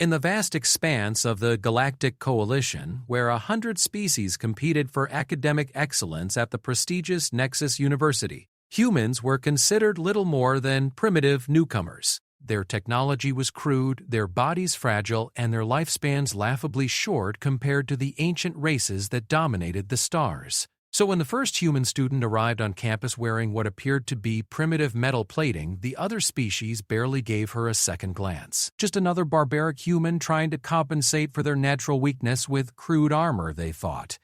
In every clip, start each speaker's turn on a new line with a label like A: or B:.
A: In the vast expanse of the Galactic Coalition, where 100 species competed for academic excellence at the prestigious Nexus University, humans were considered little more than primitive newcomers. Their technology was crude, their bodies fragile, and their lifespans laughably short compared to the ancient races that dominated the stars. So when the first human student arrived on campus wearing what appeared to be primitive metal plating, the other species barely gave her a second glance. Just another barbaric human trying to compensate for their natural weakness with crude armor, they thought.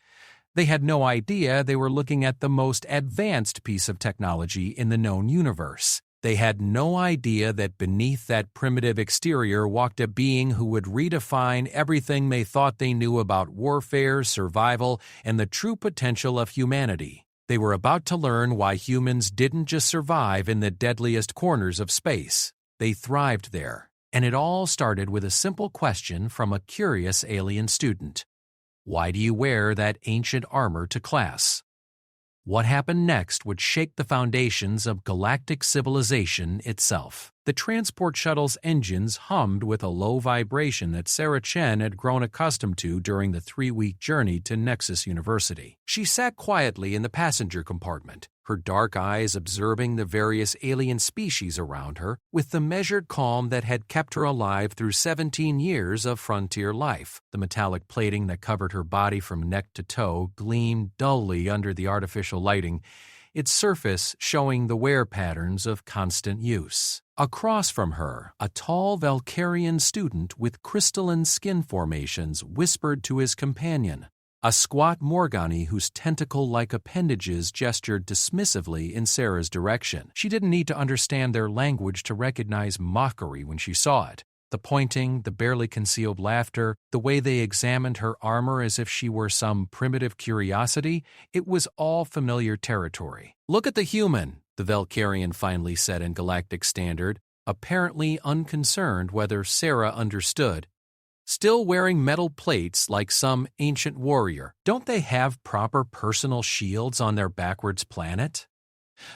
A: They had no idea they were looking at the most advanced piece of technology in the known universe. They had no idea that beneath that primitive exterior walked a being who would redefine everything they thought they knew about warfare, survival, and the true potential of humanity. They were about to learn why humans didn't just survive in the deadliest corners of space. They thrived there. And it all started with a simple question from a curious alien student. Why do you wear that ancient armor to class? What happened next would shake the foundations of galactic civilization itself. The transport shuttle's engines hummed with a low vibration that Sarah Chen had grown accustomed to during the 3-week journey to Nexus University. She sat quietly in the passenger compartment, her dark eyes observing the various alien species around her with the measured calm that had kept her alive through 17 years of frontier life. The metallic plating that covered her body from neck to toe gleamed dully under the artificial lighting, its surface showing the wear patterns of constant use. Across from her, a tall Valkyrian student with crystalline skin formations whispered to his companion, a squat Morgani whose tentacle-like appendages gestured dismissively in Sarah's direction. She didn't need to understand their language to recognize mockery when she saw it. The pointing, the barely concealed laughter, the way they examined her armor as if she were some primitive curiosity, it was all familiar territory. "Look at the human," the Valkyrian finally said in Galactic Standard, apparently unconcerned whether Sarah understood. "Still wearing metal plates like some ancient warrior. Don't they have proper personal shields on their backwards planet?"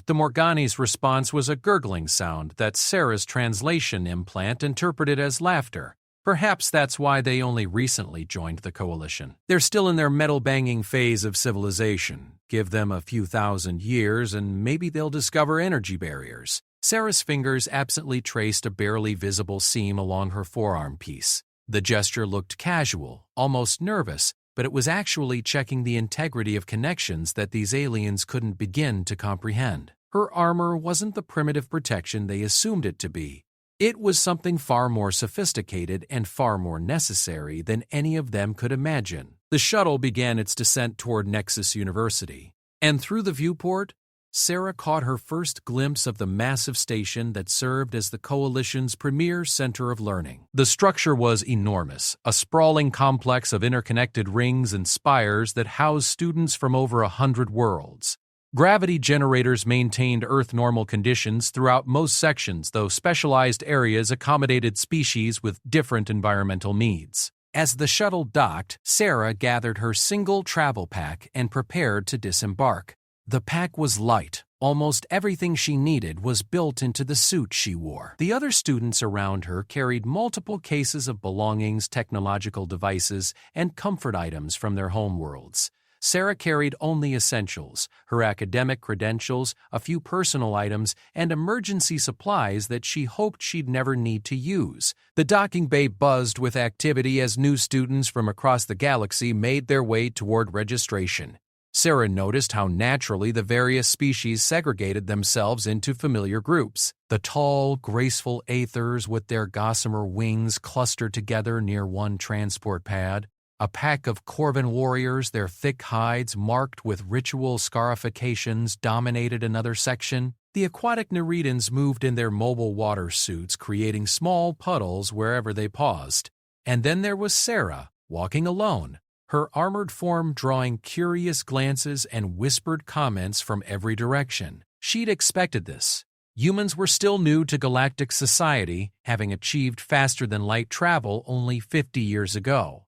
A: The Morgani's response was a gurgling sound that Sarah's translation implant interpreted as laughter. Perhaps that's why they only recently joined the coalition. They're still in their metal-banging phase of civilization. Give them a few thousand years and maybe they'll discover energy barriers. Sarah's fingers absently traced a barely visible seam along her forearm piece. The gesture looked casual, almost nervous, but it was actually checking the integrity of connections that these aliens couldn't begin to comprehend. Her armor wasn't the primitive protection they assumed it to be. It was something far more sophisticated and far more necessary than any of them could imagine. The shuttle began its descent toward Nexus University, and through the viewport, Sarah caught her first glimpse of the massive station that served as the Coalition's premier center of learning. The structure was enormous, a sprawling complex of interconnected rings and spires that housed students from over 100 worlds. Gravity generators maintained Earth-normal conditions throughout most sections, though specialized areas accommodated species with different environmental needs. As the shuttle docked, Sarah gathered her single travel pack and prepared to disembark. The pack was light. Almost everything she needed was built into the suit she wore. The other students around her carried multiple cases of belongings, technological devices, and comfort items from their homeworlds. Sarah carried only essentials, her academic credentials, a few personal items, and emergency supplies that she hoped she'd never need to use. The docking bay buzzed with activity as new students from across the galaxy made their way toward registration. Sarah noticed how naturally the various species segregated themselves into familiar groups. The tall, graceful Aethers with their gossamer wings clustered together near one transport pad. A pack of Corvin warriors, their thick hides marked with ritual scarifications, dominated another section. The aquatic Nereidans moved in their mobile water suits, creating small puddles wherever they paused. And then there was Sarah, walking alone, her armored form drawing curious glances and whispered comments from every direction. She'd expected this. Humans were still new to galactic society, having achieved faster-than-light travel only 50 years ago.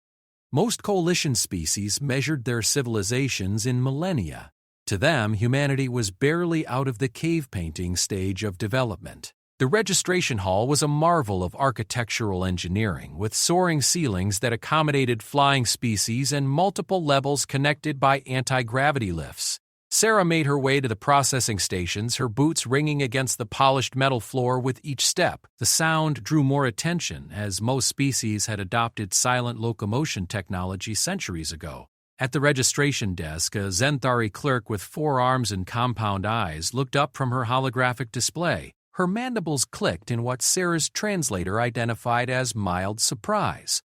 A: Most coalition species measured their civilizations in millennia. To them, humanity was barely out of the cave-painting stage of development. The registration hall was a marvel of architectural engineering, with soaring ceilings that accommodated flying species and multiple levels connected by anti-gravity lifts. Sarah made her way to the processing stations, her boots ringing against the polished metal floor with each step. The sound drew more attention, as most species had adopted silent locomotion technology centuries ago. At the registration desk, a Zenthari clerk with 4 arms and compound eyes looked up from her holographic display. Her mandibles clicked in what Sarah's translator identified as mild surprise.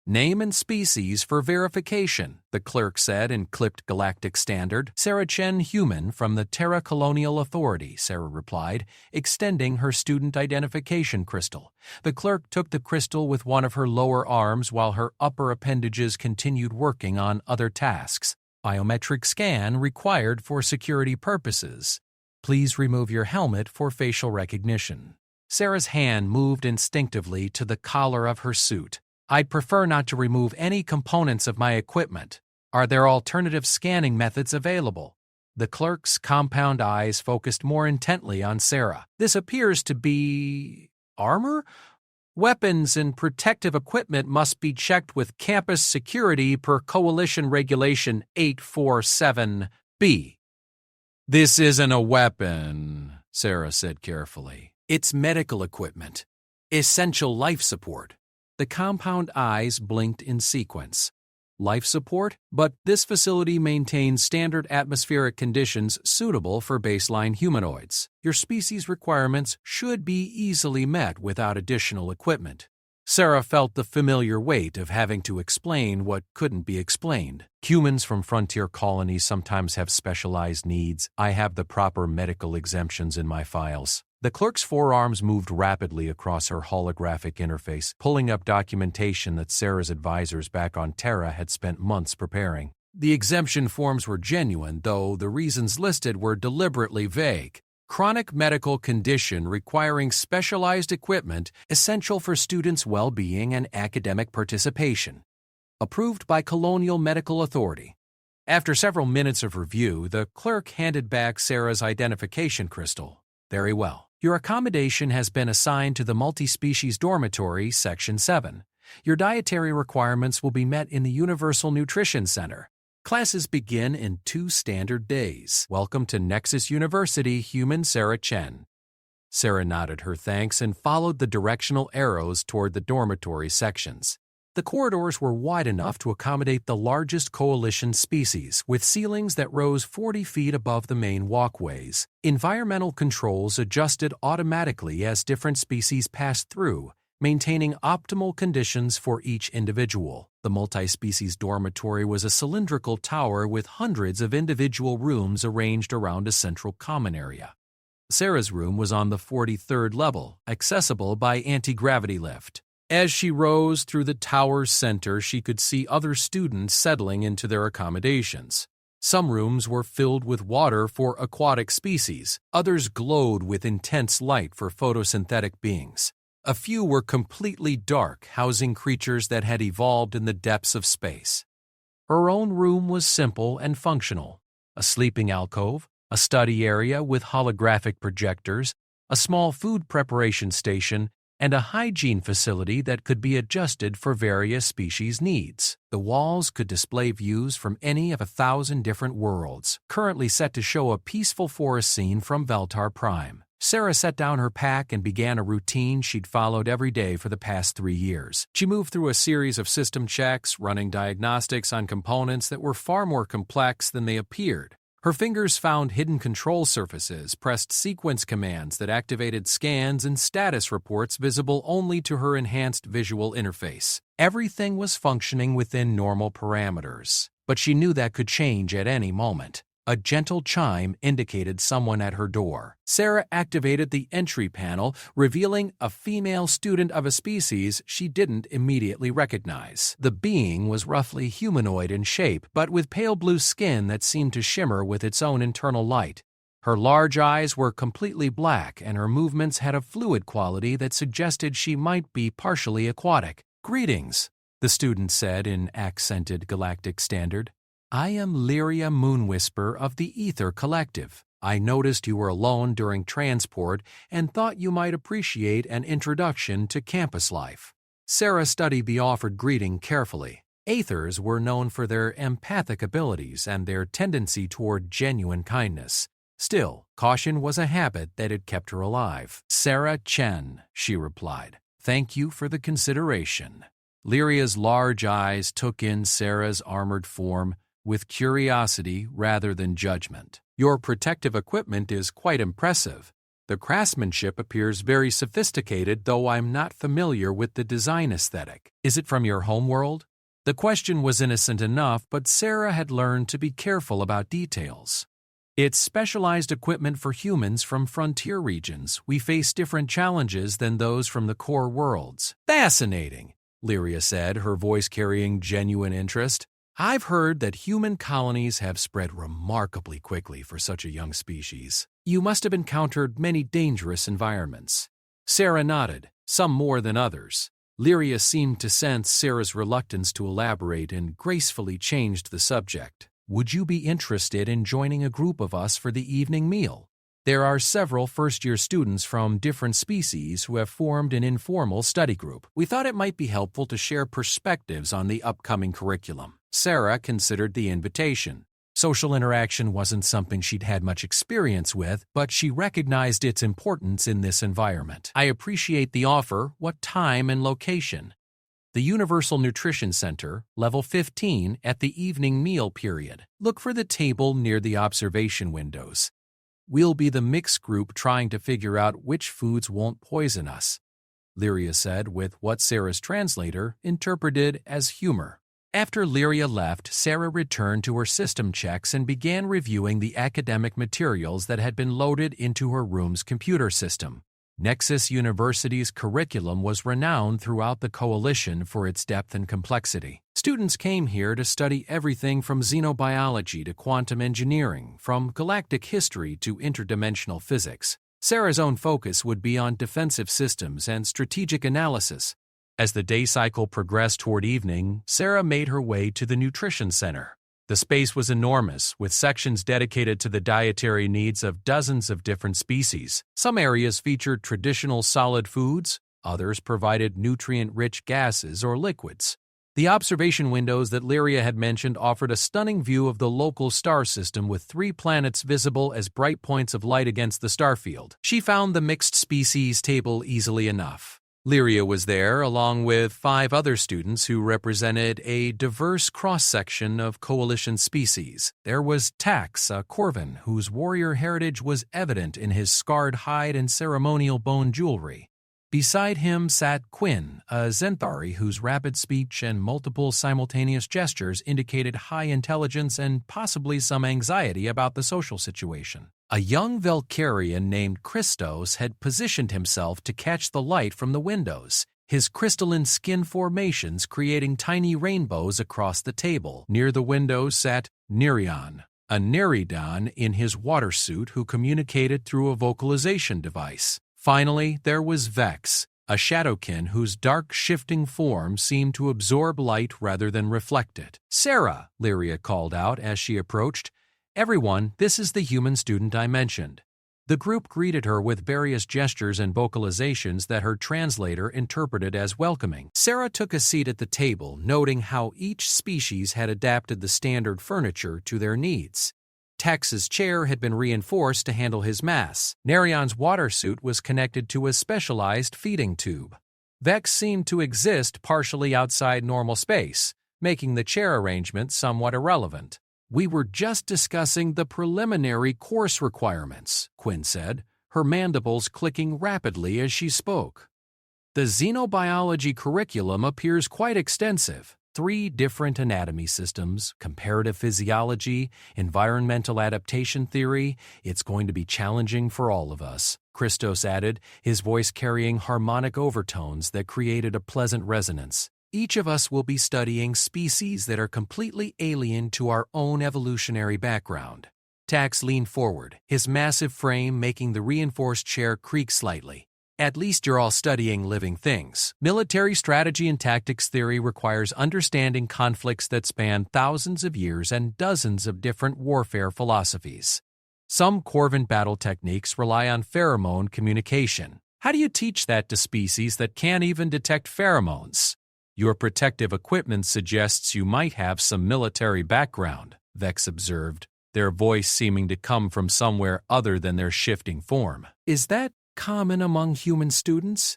A: "Name and species for verification," the clerk said in clipped galactic standard. "Sarah Chen, human, from the Terra Colonial Authority," Sarah replied, extending her student identification crystal. The clerk took the crystal with one of her lower arms while her upper appendages continued working on other tasks. "Biometric scan required for security purposes. Please remove your helmet for facial recognition." Sarah's hand moved instinctively to the collar of her suit. "I'd prefer not to remove any components of my equipment. Are there alternative scanning methods available?" The clerk's compound eyes focused more intently on Sarah. "This appears to be armor? Weapons and protective equipment must be checked with campus security per Coalition Regulation 847B. "This isn't a weapon," Sarah said carefully. "It's medical equipment. Essential life support." The compound eyes blinked in sequence. "Life support? But this facility maintains standard atmospheric conditions suitable for baseline humanoids. Your species' requirements should be easily met without additional equipment." Sarah felt the familiar weight of having to explain what couldn't be explained. "Humans from frontier colonies sometimes have specialized needs. I have the proper medical exemptions in my files." The clerk's forearms moved rapidly across her holographic interface, pulling up documentation that Sarah's advisors back on Terra had spent months preparing. The exemption forms were genuine, though the reasons listed were deliberately vague. "Chronic medical condition requiring specialized equipment essential for students' well-being and academic participation. Approved by Colonial Medical Authority." After several minutes of review, the clerk handed back Sarah's identification crystal. "Very well. Your accommodation has been assigned to the Multi-Species Dormitory, Section 7. Your dietary requirements will be met in the Universal Nutrition Center. Classes begin in 2 standard days. Welcome to Nexus University, human Sarah Chen." Sarah nodded her thanks and followed the directional arrows toward the dormitory sections. The corridors were wide enough to accommodate the largest coalition species, with ceilings that rose 40 feet above the main walkways. Environmental controls adjusted automatically as different species passed through, maintaining optimal conditions for each individual. The multi-species dormitory was a cylindrical tower with hundreds of individual rooms arranged around a central common area. Sarah's room was on the 43rd level, accessible by anti-gravity lift. As she rose through the tower's center, she could see other students settling into their accommodations. Some rooms were filled with water for aquatic species, others glowed with intense light for photosynthetic beings. A few were completely dark, housing creatures that had evolved in the depths of space. Her own room was simple and functional: a sleeping alcove, a study area with holographic projectors, a small food preparation station, and a hygiene facility that could be adjusted for various species' needs. The walls could display views from any of 1,000 different worlds, currently set to show a peaceful forest scene from Veltar Prime. Sarah set down her pack and began a routine she'd followed every day for the past 3 years. She moved through a series of system checks, running diagnostics on components that were far more complex than they appeared. Her fingers found hidden control surfaces, pressed sequence commands that activated scans and status reports visible only to her enhanced visual interface. Everything was functioning within normal parameters, but she knew that could change at any moment. A gentle chime indicated someone at her door. Sarah activated the entry panel, revealing a female student of a species she didn't immediately recognize. The being was roughly humanoid in shape, but with pale blue skin that seemed to shimmer with its own internal light. Her large eyes were completely black, and her movements had a fluid quality that suggested she might be partially aquatic. "Greetings," the student said in accented galactic standard. "I am Lyria Moonwhisper of the Ether Collective. I noticed you were alone during transport and thought you might appreciate an introduction to campus life. Sarah studied the offered greeting carefully. Aethers were known for their empathic abilities and their tendency toward genuine kindness. Still, caution was a habit that had kept her alive. "Sarah Chen," she replied. "Thank you for the consideration." Lyria's large eyes took in Sarah's armored form with curiosity rather than judgment. "Your protective equipment is quite impressive. The craftsmanship appears very sophisticated, though I'm not familiar with the design aesthetic. Is it from your homeworld?" The question was innocent enough, but Sarah had learned to be careful about details. "It's specialized equipment for humans from frontier regions. We face different challenges than those from the core worlds." "Fascinating," Lyria said, her voice carrying genuine interest. "I've heard that human colonies have spread remarkably quickly for such a young species. You must have encountered many dangerous environments." Sarah nodded, some more than others. Lyria seemed to sense Sarah's reluctance to elaborate and gracefully changed the subject. "Would you be interested in joining a group of us for the evening meal? There are several first-year students from different species who have formed an informal study group. We thought it might be helpful to share perspectives on the upcoming curriculum." Sarah considered the invitation. Social interaction wasn't something she'd had much experience with, but she recognized its importance in this environment. "I appreciate the offer. What time and location?" "The Universal Nutrition Center, level 15, at the evening meal period. Look for the table near the observation windows. We'll be the mixed group trying to figure out which foods won't poison us," Lyria said with what Sarah's translator interpreted as humor. After Lyria left, Sarah returned to her system checks and began reviewing the academic materials that had been loaded into her room's computer system. Nexus University's curriculum was renowned throughout the coalition for its depth and complexity. Students came here to study everything from xenobiology to quantum engineering, from galactic history to interdimensional physics. Sarah's own focus would be on defensive systems and strategic analysis. As the day cycle progressed toward evening, Sarah made her way to the nutrition center. The space was enormous, with sections dedicated to the dietary needs of dozens of different species. Some areas featured traditional solid foods, others provided nutrient-rich gases or liquids. The observation windows that Lyria had mentioned offered a stunning view of the local star system with 3 planets visible as bright points of light against the starfield. She found the mixed species table easily enough. Lyria was there, along with 5 other students who represented a diverse cross-section of coalition species. There was Tax, a Corvin, whose warrior heritage was evident in his scarred hide and ceremonial bone jewelry. Beside him sat Quinn, a Zenthari whose rapid speech and multiple simultaneous gestures indicated high intelligence and possibly some anxiety about the social situation. A young Valkyrian named Christos had positioned himself to catch the light from the windows, his crystalline skin formations creating tiny rainbows across the table. Near the window sat Nerion, a Neridon in his water suit who communicated through a vocalization device. Finally, there was Vex, a Shadowkin whose dark, shifting form seemed to absorb light rather than reflect it. "Sarah," Lyria called out as she approached. "Everyone, this is the human student I mentioned." The group greeted her with various gestures and vocalizations that her translator interpreted as welcoming. Sarah took a seat at the table, noting how each species had adapted the standard furniture to their needs. Tex's chair had been reinforced to handle his mass. Nerion's water suit was connected to a specialized feeding tube. Vex seemed to exist partially outside normal space, making the chair arrangement somewhat irrelevant. "We were just discussing the preliminary course requirements," Quinn said, her mandibles clicking rapidly as she spoke. "The xenobiology curriculum appears quite extensive. 3 different anatomy systems, comparative physiology, environmental adaptation theory. It's going to be challenging for all of us," Christos added, his voice carrying harmonic overtones that created a pleasant resonance. "Each of us will be studying species that are completely alien to our own evolutionary background." Tax leaned forward, his massive frame making the reinforced chair creak slightly. "At least you're all studying living things. Military strategy and tactics theory requires understanding conflicts that span thousands of years and dozens of different warfare philosophies. Some Corvin battle techniques rely on pheromone communication. How do you teach that to species that can't even detect pheromones? Your protective equipment suggests you might have some military background, Vex observed, their voice seeming to come from somewhere other than their shifting form. Is that common among human students?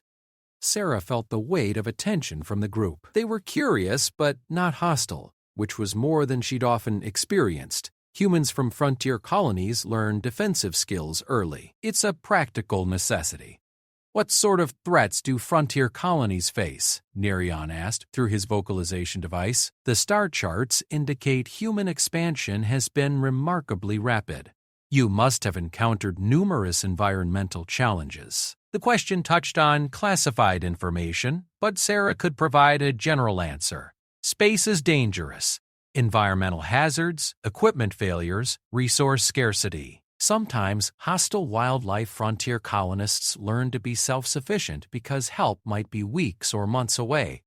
A: Sarah felt the weight of attention from the group. They were curious but not hostile, which was more than she'd often experienced. Humans from frontier colonies learn defensive skills early. It's a practical necessity. What sort of threats do frontier colonies face? Nerion asked through his vocalization device. The star charts indicate human expansion has been remarkably rapid. You must have encountered numerous environmental challenges. The question touched on classified information, but Sarah could provide a general answer. Space is dangerous. Environmental hazards, equipment failures, resource scarcity. Sometimes hostile wildlife frontier colonists learn to be self-sufficient because help might be weeks or months away.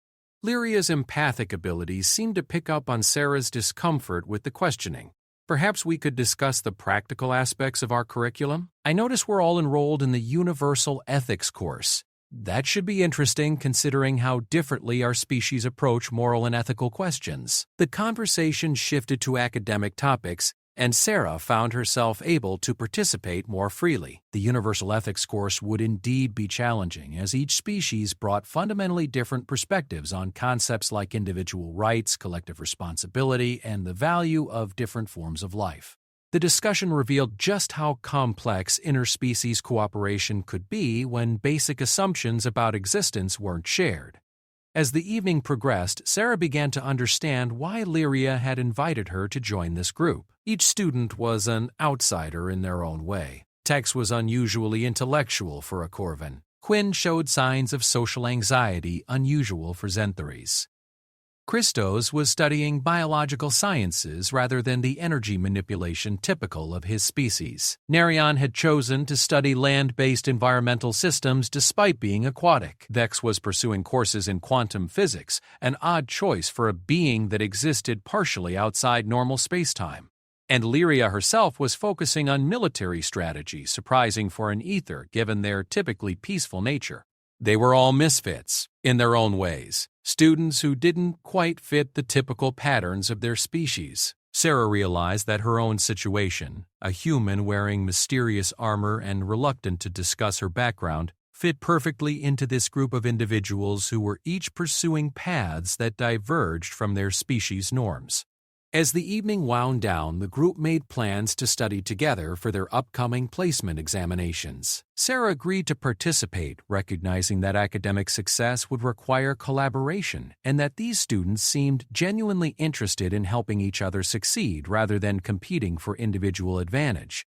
A: Lyria's empathic abilities seemed to pick up on Sarah's discomfort with the questioning. Perhaps we could discuss the practical aspects of our curriculum. I notice we're all enrolled in the Universal Ethics course. That should be interesting considering how differently our species approach moral and ethical questions. The conversation shifted to academic topics, and Sarah found herself able to participate more freely. The Universal Ethics course would indeed be challenging, as each species brought fundamentally different perspectives on concepts like individual rights, collective responsibility, and the value of different forms of life. The discussion revealed just how complex interspecies cooperation could be when basic assumptions about existence weren't shared. As the evening progressed, Sarah began to understand why Lyria had invited her to join this group. Each student was an outsider in their own way. Tex was unusually intellectual for a Corvin. Quinn showed signs of social anxiety unusual for Xanthares. Christos was studying biological sciences rather than the energy manipulation typical of his species. Nerion had chosen to study land-based environmental systems despite being aquatic. Vex was pursuing courses in quantum physics, an odd choice for a being that existed partially outside normal spacetime. And Lyria herself was focusing on military strategy, surprising for an ether given their typically peaceful nature. They were all misfits, in their own ways, students who didn't quite fit the typical patterns of their species. Sarah realized that her own situation, a human wearing mysterious armor and reluctant to discuss her background, fit perfectly into this group of individuals who were each pursuing paths that diverged from their species' norms. As the evening wound down, the group made plans to study together for their upcoming placement examinations. Sarah agreed to participate, recognizing that academic success would require collaboration and that these students seemed genuinely interested in helping each other succeed rather than competing for individual advantage.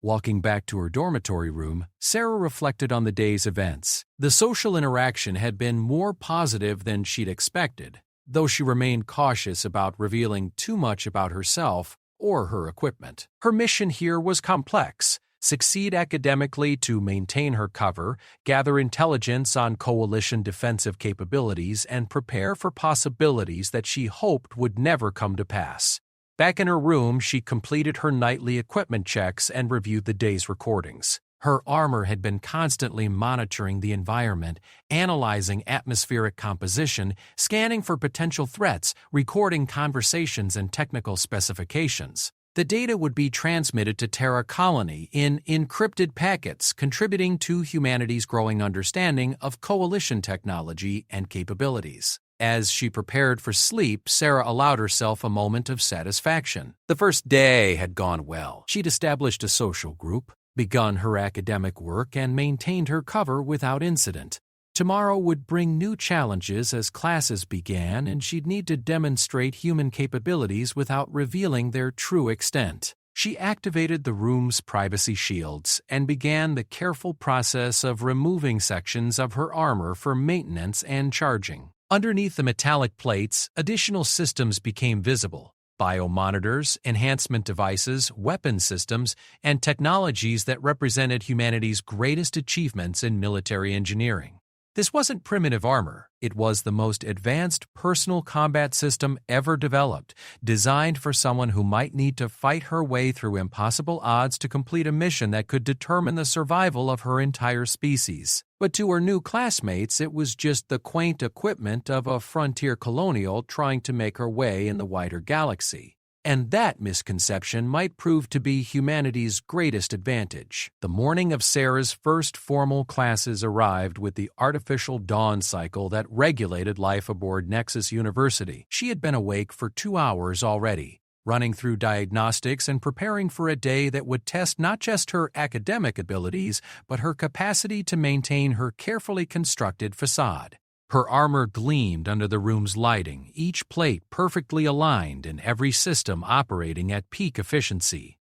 A: Walking back to her dormitory room, Sarah reflected on the day's events. The social interaction had been more positive than she'd expected, though she remained cautious about revealing too much about herself or her equipment. Her mission here was complex: succeed academically to maintain her cover, gather intelligence on coalition defensive capabilities, and prepare for possibilities that she hoped would never come to pass. Back in her room, she completed her nightly equipment checks and reviewed the day's recordings. Her armor had been constantly monitoring the environment, analyzing atmospheric composition, scanning for potential threats, recording conversations and technical specifications. The data would be transmitted to Terra Colony in encrypted packets, contributing to humanity's growing understanding of coalition technology and capabilities. As she prepared for sleep, Sarah allowed herself a moment of satisfaction. The first day had gone well. She'd established a social group, begun her academic work, and maintained her cover without incident. Tomorrow would bring new challenges as classes began, and she'd need to demonstrate human capabilities without revealing their true extent. She activated the room's privacy shields and began the careful process of removing sections of her armor for maintenance and charging. Underneath the metallic plates, additional systems became visible: biomonitors, enhancement devices, weapon systems, and technologies that represented humanity's greatest achievements in military engineering. This wasn't primitive armor. It was the most advanced personal combat system ever developed, designed for someone who might need to fight her way through impossible odds to complete a mission that could determine the survival of her entire species. But to her new classmates, it was just the quaint equipment of a frontier colonial trying to make her way in the wider galaxy. And that misconception might prove to be humanity's greatest advantage. The morning of Sarah's first formal classes arrived with the artificial dawn cycle that regulated life aboard Nexus University. She had been awake for 2 hours already, running through diagnostics and preparing for a day that would test not just her academic abilities, but her capacity to maintain her carefully constructed facade. Her armor gleamed under the room's lighting, each plate perfectly aligned and every system operating at peak efficiency.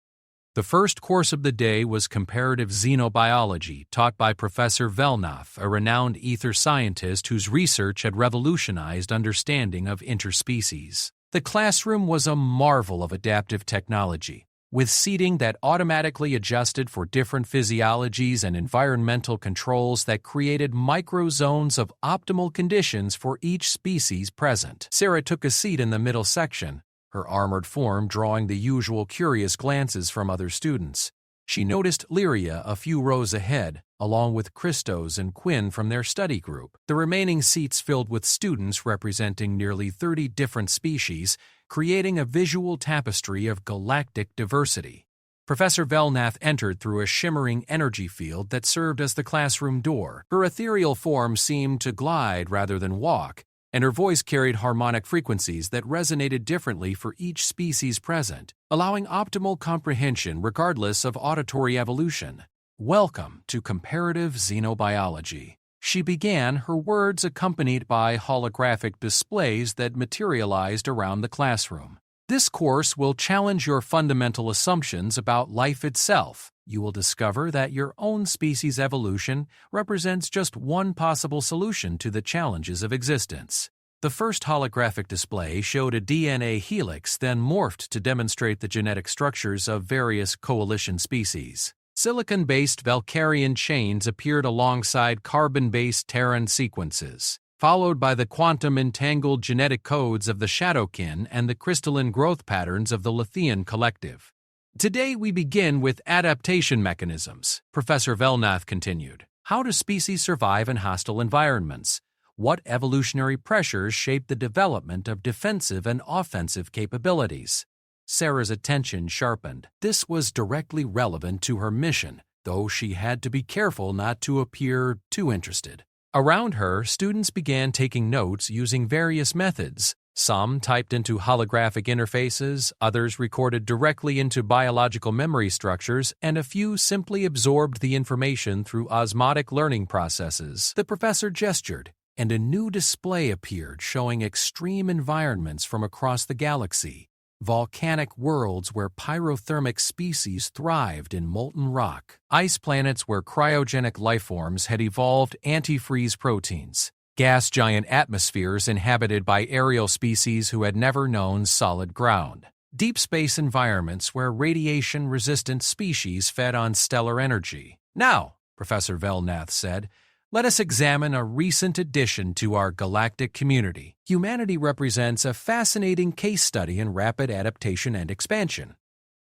A: The first course of the day was comparative xenobiology, taught by Professor Velnath, a renowned ether scientist whose research had revolutionized understanding of interspecies. The classroom was a marvel of adaptive technology, with seating that automatically adjusted for different physiologies and environmental controls that created microzones of optimal conditions for each species present. Sarah took a seat in the middle section, her armored form drawing the usual curious glances from other students. She noticed Lyria a few rows ahead, along with Christos and Quinn from their study group. The remaining seats filled with students representing nearly 30 different species, creating a visual tapestry of galactic diversity. Professor Velnath entered through a shimmering energy field that served as the classroom door. Her ethereal form seemed to glide rather than walk, and her voice carried harmonic frequencies that resonated differently for each species present, allowing optimal comprehension regardless of auditory evolution. Welcome to comparative xenobiology. She began, her words accompanied by holographic displays that materialized around the classroom. This course will challenge your fundamental assumptions about life itself. You will discover that your own species' evolution represents just one possible solution to the challenges of existence. The first holographic display showed a DNA helix, then morphed to demonstrate the genetic structures of various coalition species. Silicon-based Valkyrian chains appeared alongside carbon-based Terran sequences, followed by the quantum-entangled genetic codes of the Shadowkin and the crystalline growth patterns of the Lethean collective. Today we begin with adaptation mechanisms, Professor Velnath continued. How do species survive in hostile environments? What evolutionary pressures shape the development of defensive and offensive capabilities? Sarah's attention sharpened. This was directly relevant to her mission, though she had to be careful not to appear too interested. Around her, students began taking notes using various methods. Some typed into holographic interfaces, others recorded directly into biological memory structures, and a few simply absorbed the information through osmotic learning processes. The professor gestured, and a new display appeared showing extreme environments from across the galaxy. Volcanic worlds where pyrothermic species thrived in molten rock, ice planets where cryogenic lifeforms had evolved antifreeze proteins, gas giant atmospheres inhabited by aerial species who had never known solid ground, deep space environments where radiation-resistant species fed on stellar energy. Now, Professor Velnath said, let us examine a recent addition to our galactic community. Humanity represents a fascinating case study in rapid adaptation and expansion.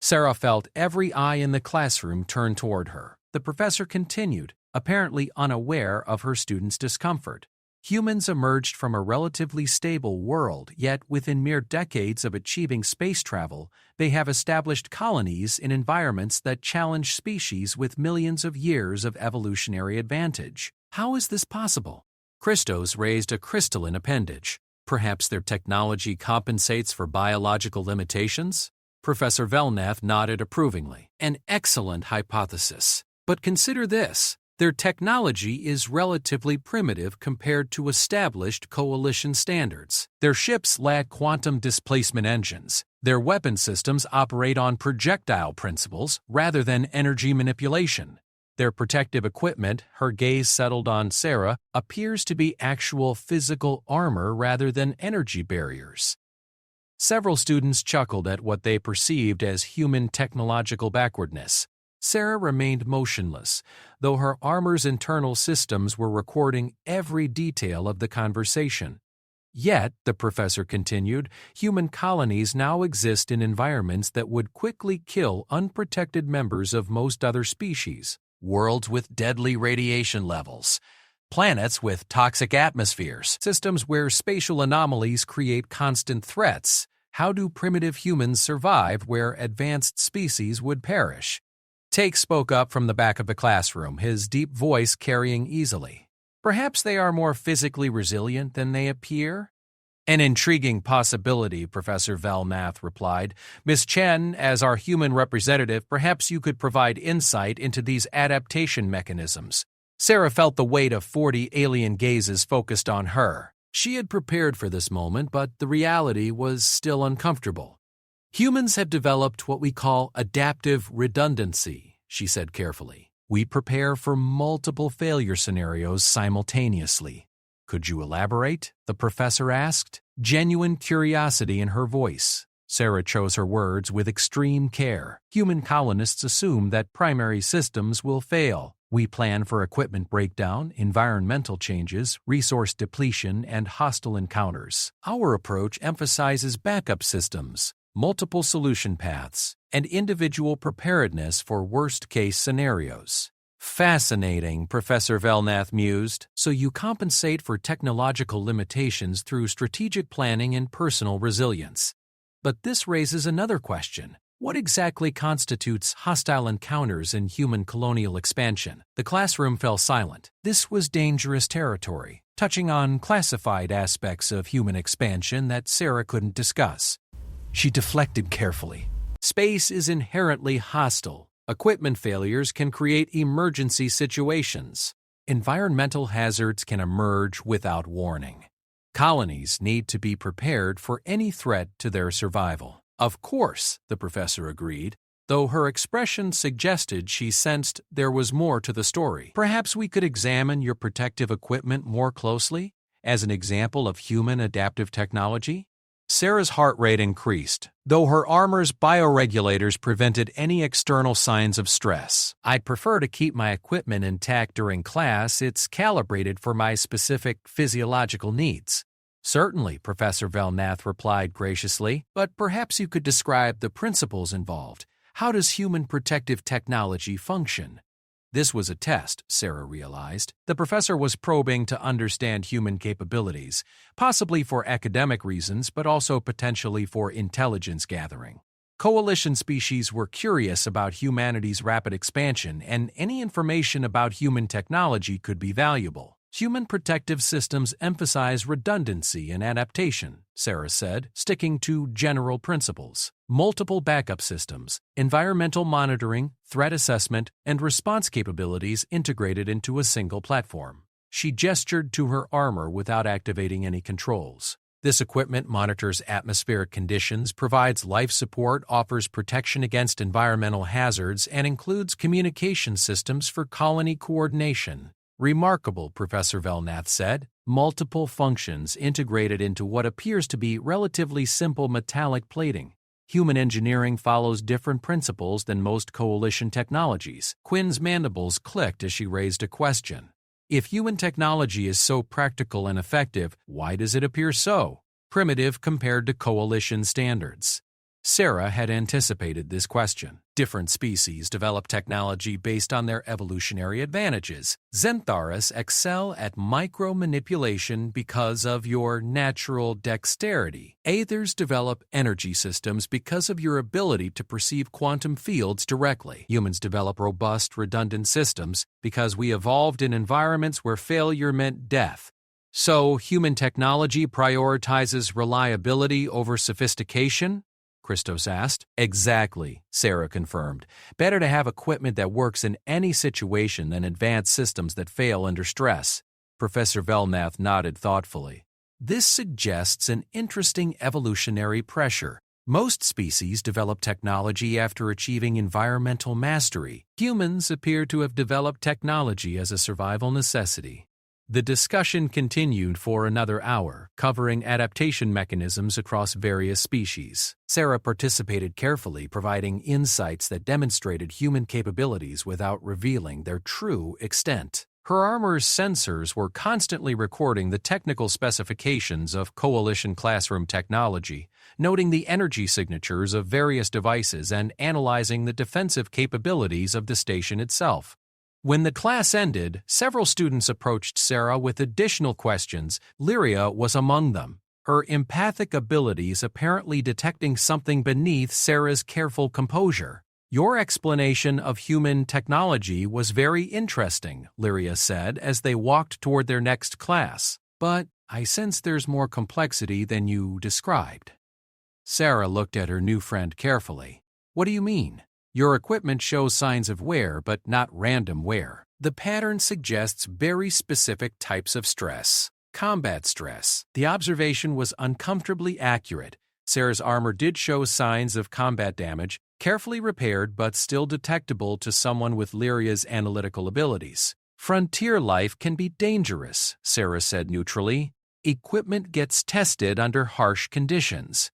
A: Sarah felt every eye in the classroom turn toward her. The professor continued, apparently unaware of her students' discomfort. Humans emerged from a relatively stable world, yet within mere decades of achieving space travel, they have established colonies in environments that challenge species with millions of years of evolutionary advantage. How is this possible? Christos raised a crystalline appendage. Perhaps their technology compensates for biological limitations? Professor Velnath nodded approvingly. An excellent hypothesis. But consider this. Their technology is relatively primitive compared to established coalition standards. Their ships lack quantum displacement engines. Their weapon systems operate on projectile principles rather than energy manipulation. Their protective equipment, her gaze settled on Sarah, appears to be actual physical armor rather than energy barriers. Several students chuckled at what they perceived as human technological backwardness. Sarah remained motionless, though her armor's internal systems were recording every detail of the conversation. Yet, the professor continued, human colonies now exist in environments that would quickly kill unprotected members of most other species. Worlds with deadly radiation levels. Planets with toxic atmospheres. Systems where spatial anomalies create constant threats. How do primitive humans survive where advanced species would perish? Take spoke up from the back of the classroom, his deep voice carrying easily. Perhaps they are more physically resilient than they appear? An intriguing possibility, Professor Velnath replied. Miss Chen, as our human representative, perhaps you could provide insight into these adaptation mechanisms. Sarah felt the weight of 40 alien gazes focused on her. She had prepared for this moment, but the reality was still uncomfortable. Humans have developed what we call adaptive redundancy, she said carefully. We prepare for multiple failure scenarios simultaneously. Could you elaborate? The professor asked, genuine curiosity in her voice. Sarah chose her words with extreme care. Human colonists assume that primary systems will fail. We plan for equipment breakdown, environmental changes, resource depletion, and hostile encounters. Our approach emphasizes backup systems, multiple solution paths, and individual preparedness for worst-case scenarios. Fascinating, Professor Velnath mused. So you compensate for technological limitations through strategic planning and personal resilience. But this raises another question. What exactly constitutes hostile encounters in human colonial expansion? The classroom fell silent. This was dangerous territory, touching on classified aspects of human expansion that Sarah couldn't discuss. She deflected carefully. Space is inherently hostile. Equipment failures can create emergency situations. Environmental hazards can emerge without warning. Colonies need to be prepared for any threat to their survival. Of course, the professor agreed, though her expression suggested she sensed there was more to the story. Perhaps we could examine your protective equipment more closely, as an example of human adaptive technology? Sarah's heart rate increased, though her armor's bioregulators prevented any external signs of stress. I'd prefer to keep my equipment intact during class. It's calibrated for my specific physiological needs. Certainly, Professor Velnath replied graciously, but perhaps you could describe the principles involved. How does human protective technology function? This was a test, Sarah realized. The professor was probing to understand human capabilities, possibly for academic reasons, but also potentially for intelligence gathering. Coalition species were curious about humanity's rapid expansion, and any information about human technology could be valuable. Human protective systems emphasize redundancy and adaptation, Sarah said, sticking to general principles. Multiple backup systems, environmental monitoring, threat assessment, and response capabilities integrated into a single platform. She gestured to her armor without activating any controls. This equipment monitors atmospheric conditions, provides life support, offers protection against environmental hazards, and includes communication systems for colony coordination. Remarkable, Professor Velnath said. Multiple functions integrated into what appears to be relatively simple metallic plating. Human engineering follows different principles than most coalition technologies. Quinn's mandibles clicked as she raised a question. If human technology is so practical and effective, why does it appear so primitive compared to coalition standards? Sarah had anticipated this question. Different species develop technology based on their evolutionary advantages. Xantharis excel at micro-manipulation because of your natural dexterity. Aethers develop energy systems because of your ability to perceive quantum fields directly. Humans develop robust, redundant systems because we evolved in environments where failure meant death. So, human technology prioritizes reliability over sophistication? Christos asked. Exactly, Sarah confirmed. Better to have equipment that works in any situation than advanced systems that fail under stress. Professor Velnath nodded thoughtfully. This suggests an interesting evolutionary pressure. Most species develop technology after achieving environmental mastery. Humans appear to have developed technology as a survival necessity. The discussion continued for another hour, covering adaptation mechanisms across various species. Sarah participated carefully, providing insights that demonstrated human capabilities without revealing their true extent. Her armor's sensors were constantly recording the technical specifications of Coalition classroom technology, noting the energy signatures of various devices and analyzing the defensive capabilities of the station itself. When the class ended, several students approached Sarah with additional questions. Lyria was among them, her empathic abilities apparently detecting something beneath Sarah's careful composure. "Your explanation of human technology was very interesting," Lyria said as they walked toward their next class. "But I sense there's more complexity than you described." Sarah looked at her new friend carefully. "What do you mean?" "Your equipment shows signs of wear, but not random wear. The pattern suggests very specific types of stress. Combat stress." The observation was uncomfortably accurate. Sarah's armor did show signs of combat damage, carefully repaired but still detectable to someone with Lyria's analytical abilities. "Frontier life can be dangerous," Sarah said neutrally. "Equipment gets tested under harsh conditions."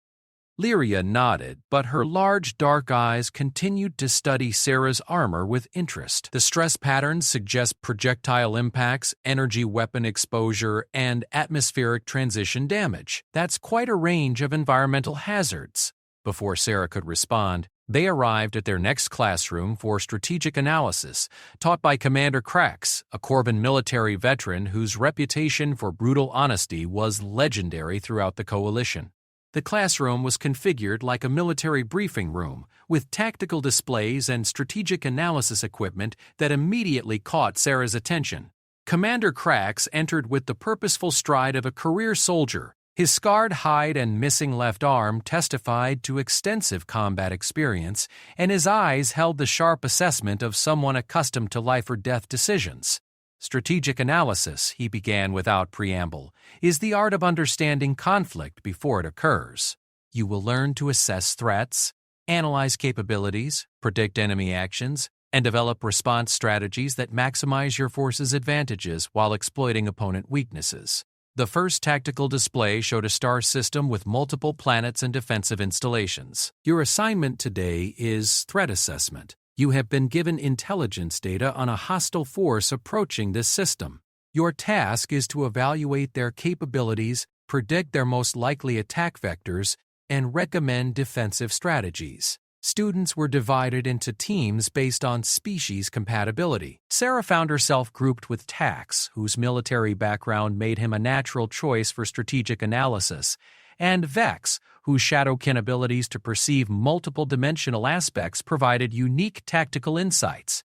A: Lyria nodded, but her large dark eyes continued to study Sarah's armor with interest. "The stress patterns suggest projectile impacts, energy weapon exposure, and atmospheric transition damage. That's quite a range of environmental hazards." Before Sarah could respond, they arrived at their next classroom for strategic analysis, taught by Commander Krax, a Corban military veteran whose reputation for brutal honesty was legendary throughout the Coalition. The classroom was configured like a military briefing room, with tactical displays and strategic analysis equipment that immediately caught Sarah's attention. Commander Krax entered with the purposeful stride of a career soldier. His scarred hide and missing left arm testified to extensive combat experience, and his eyes held the sharp assessment of someone accustomed to life-or-death decisions. "Strategic analysis," he began without preamble, "is the art of understanding conflict before it occurs. You will learn to assess threats, analyze capabilities, predict enemy actions, and develop response strategies that maximize your force's advantages while exploiting opponent weaknesses." The first tactical display showed a star system with multiple planets and defensive installations. "Your assignment today is threat assessment. You have been given intelligence data on a hostile force approaching this system. Your task is to evaluate their capabilities, predict their most likely attack vectors, and recommend defensive strategies." Students were divided into teams based on species compatibility. Sarah found herself grouped with Tax, whose military background made him a natural choice for strategic analysis, and Vex, whose shadowkin abilities to perceive multiple dimensional aspects provided unique tactical insights.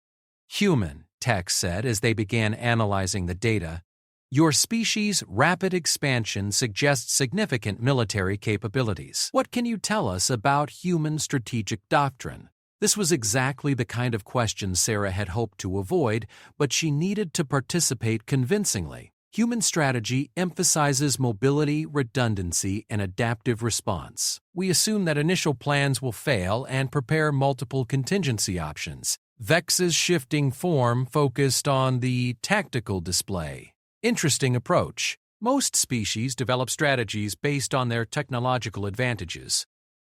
A: "Human," Tax said as they began analyzing the data, "your species' rapid expansion suggests significant military capabilities. What can you tell us about human strategic doctrine?" This was exactly the kind of question Sarah had hoped to avoid, but she needed to participate convincingly. "Human strategy emphasizes mobility, redundancy, and adaptive response. We assume that initial plans will fail and prepare multiple contingency options. Vex's shifting form focused on the tactical display. Interesting approach. Most species develop strategies based on their technological advantages.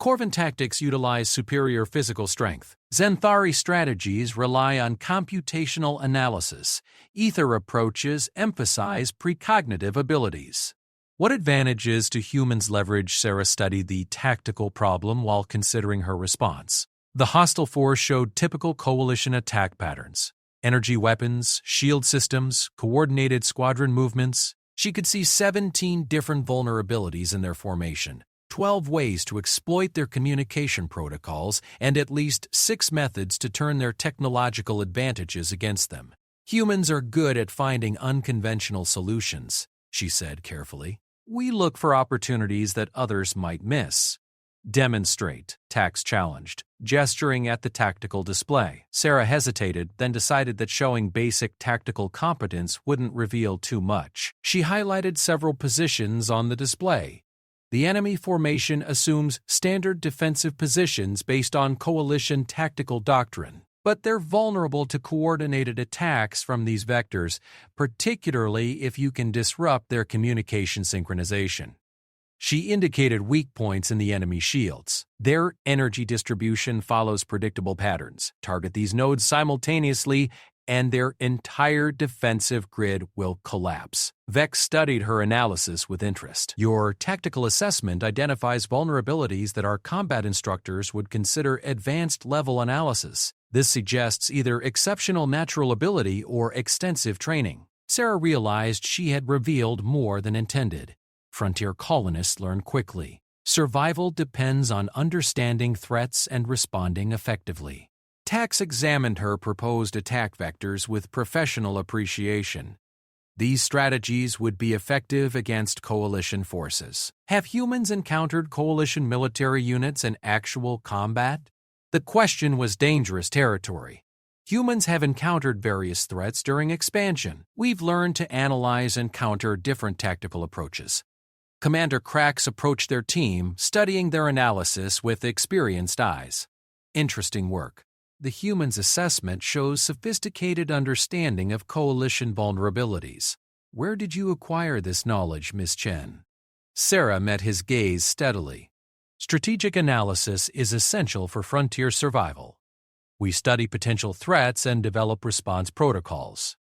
A: Corvan tactics utilize superior physical strength. Zenthari strategies rely on computational analysis. Ether approaches emphasize precognitive abilities." What advantages do humans leverage? Sarah studied the tactical problem while considering her response. The hostile force showed typical Coalition attack patterns. Energy weapons, shield systems, coordinated squadron movements. She could see 17 different vulnerabilities in their formation, 12 ways to exploit their communication protocols, and at least 6 methods to turn their technological advantages against them. "Humans are good at finding unconventional solutions," she said carefully. "We look for opportunities that others might miss." "Demonstrate," Tax challenged, gesturing at the tactical display. Sarah hesitated, then decided that showing basic tactical competence wouldn't reveal too much. She highlighted several positions on the display. "The enemy formation assumes standard defensive positions based on Coalition tactical doctrine. but they're vulnerable to coordinated attacks from these vectors, particularly if you can disrupt their communication synchronization. She indicated weak points in the enemy shields. Their energy distribution follows predictable patterns. Target these nodes simultaneously, and their entire defensive grid will collapse. Vex studied her analysis with interest. Your tactical assessment identifies vulnerabilities that our combat instructors would consider advanced level analysis. This suggests either exceptional natural ability or extensive training. Sarah realized she had revealed more than intended. Frontier colonists learn quickly. Survival depends on understanding threats and responding effectively. Tax examined her proposed attack vectors with professional appreciation. These strategies would be effective against coalition forces. Have humans encountered coalition military units in actual combat? The question was dangerous territory. Humans have encountered various threats during expansion. We've learned to analyze and counter different tactical approaches. Commander Krax approached their team, studying their analysis with experienced eyes. Interesting work. The human's assessment shows sophisticated understanding of coalition vulnerabilities. Where did you acquire this knowledge, Miss Chen? Sarah met his gaze steadily. Strategic analysis is essential for frontier survival. We study potential threats and develop response protocols.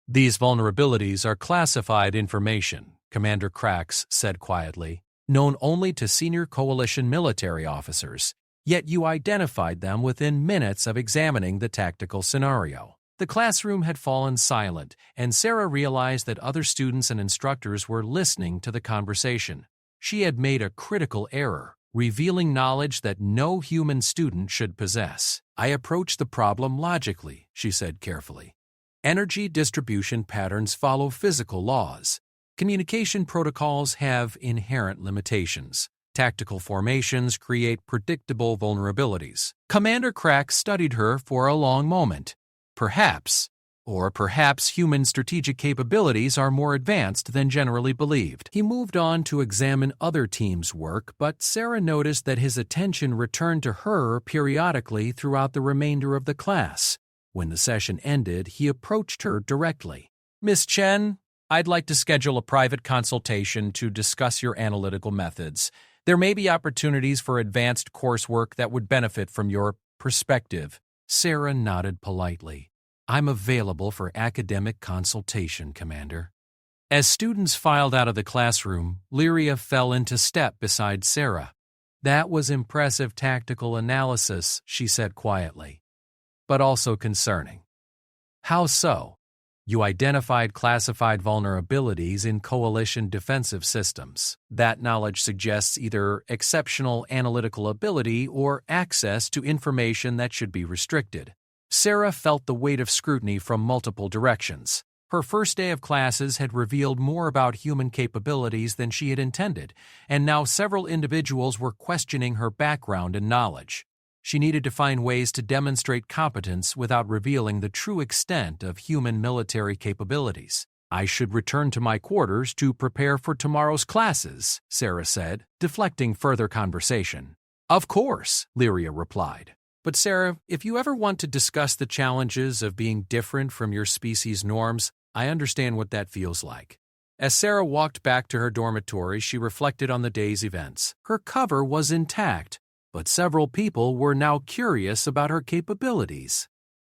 A: These vulnerabilities are classified information, Commander Krax said quietly, known only to senior coalition military officers, yet you identified them within minutes of examining the tactical scenario. The classroom had fallen silent, and Sarah realized that other students and instructors were listening to the conversation. She had made a critical error, revealing knowledge that no human student should possess. I approached the problem logically, she said carefully. Energy distribution patterns follow physical laws. Communication protocols have inherent limitations. Tactical formations create predictable vulnerabilities. Commander Krax studied her for a long moment. Perhaps human strategic capabilities are more advanced than generally believed. He moved on to examine other teams' work, but Sarah noticed that his attention returned to her periodically throughout the remainder of the class. When the session ended, he approached her directly. Miss Chen, I'd like to schedule a private consultation to discuss your analytical methods. There may be opportunities for advanced coursework that would benefit from your perspective. Sarah nodded politely. I'm available for academic consultation, Commander. As students filed out of the classroom, Lyria fell into step beside Sarah. That was impressive tactical analysis, she said quietly, but also concerning. How so? You identified classified vulnerabilities in coalition defensive systems. That knowledge suggests either exceptional analytical ability or access to information that should be restricted. Sarah felt the weight of scrutiny from multiple directions. Her first day of classes had revealed more about human capabilities than she had intended, and now several individuals were questioning her background and knowledge. She needed to find ways to demonstrate competence without revealing the true extent of human military capabilities. I should return to my quarters to prepare for tomorrow's classes, Sarah said, deflecting further conversation. Of course, Lyria replied. But Sarah, if you ever want to discuss the challenges of being different from your species' norms, I understand what that feels like. As Sarah walked back to her dormitory, she reflected on the day's events. Her cover was intact, but several people were now curious about her capabilities.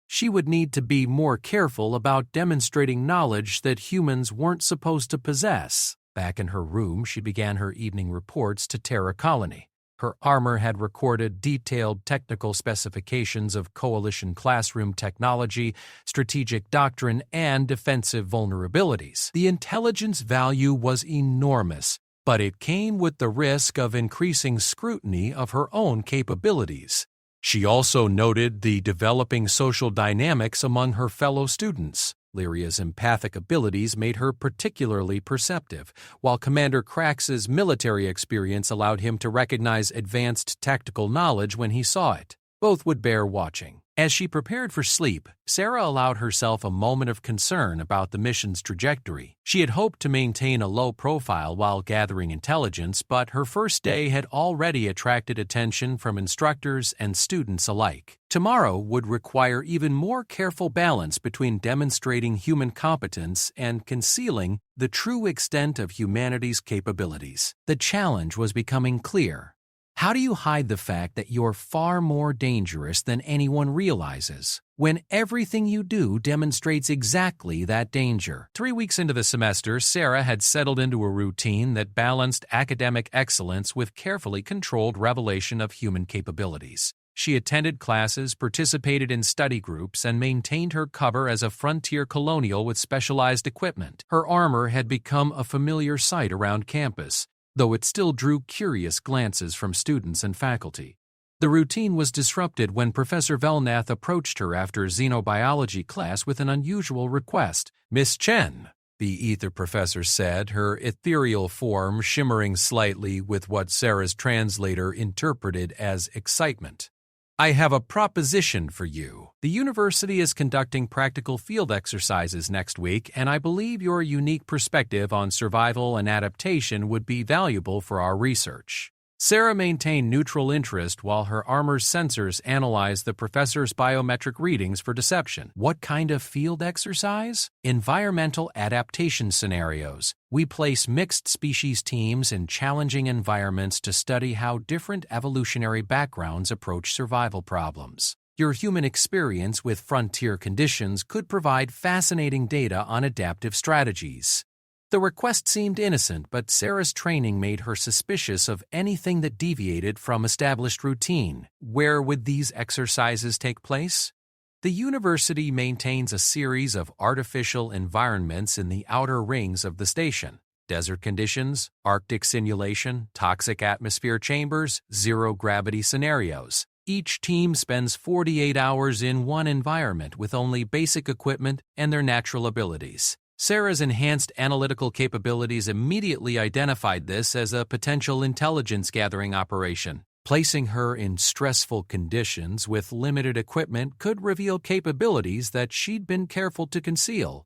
A: She would need to be more careful about demonstrating knowledge that humans weren't supposed to possess. Back in her room, she began her evening reports to Terra Colony. Her armor had recorded detailed technical specifications of coalition classroom technology, strategic doctrine, and defensive vulnerabilities. The intelligence value was enormous, but it came with the risk of increasing scrutiny of her own capabilities. She also noted the developing social dynamics among her fellow students. Lyria's empathic abilities made her particularly perceptive, while Commander Krax's military experience allowed him to recognize advanced tactical knowledge when he saw it. Both would bear watching. As she prepared for sleep, Sarah allowed herself a moment of concern about the mission's trajectory. She had hoped to maintain a low profile while gathering intelligence, but her first day had already attracted attention from instructors and students alike. Tomorrow would require even more careful balance between demonstrating human competence and concealing the true extent of humanity's capabilities. The challenge was becoming clear. How do you hide the fact that you're far more dangerous than anyone realizes, when everything you do demonstrates exactly that danger? 3 weeks into the semester, Sarah had settled into a routine that balanced academic excellence with carefully controlled revelation of human capabilities. She attended classes, participated in study groups, and maintained her cover as a frontier colonial with specialized equipment. Her armor had become a familiar sight around campus, though it still drew curious glances from students and faculty. The routine was disrupted when Professor Velnath approached her after xenobiology class with an unusual request. "Miss Chen," the ether professor said, her ethereal form shimmering slightly with what Sarah's translator interpreted as excitement. "I have a proposition for you. The university is conducting practical field exercises next week, and I believe your unique perspective on survival and adaptation would be valuable for our research." Sarah maintained neutral interest while her armor's sensors analyzed the professor's biometric readings for deception. "What kind of field exercise?" "Environmental adaptation scenarios. We place mixed species teams in challenging environments to study how different evolutionary backgrounds approach survival problems. Your human experience with frontier conditions could provide fascinating data on adaptive strategies." The request seemed innocent, but Sarah's training made her suspicious of anything that deviated from established routine. Where would these exercises take place? The university maintains a series of artificial environments in the outer rings of the station. Desert conditions, Arctic simulation, toxic atmosphere chambers, zero-gravity scenarios. Each team spends 48 hours in one environment with only basic equipment and their natural abilities. Sarah's enhanced analytical capabilities immediately identified this as a potential intelligence-gathering operation. Placing her in stressful conditions with limited equipment could reveal capabilities that she'd been careful to conceal.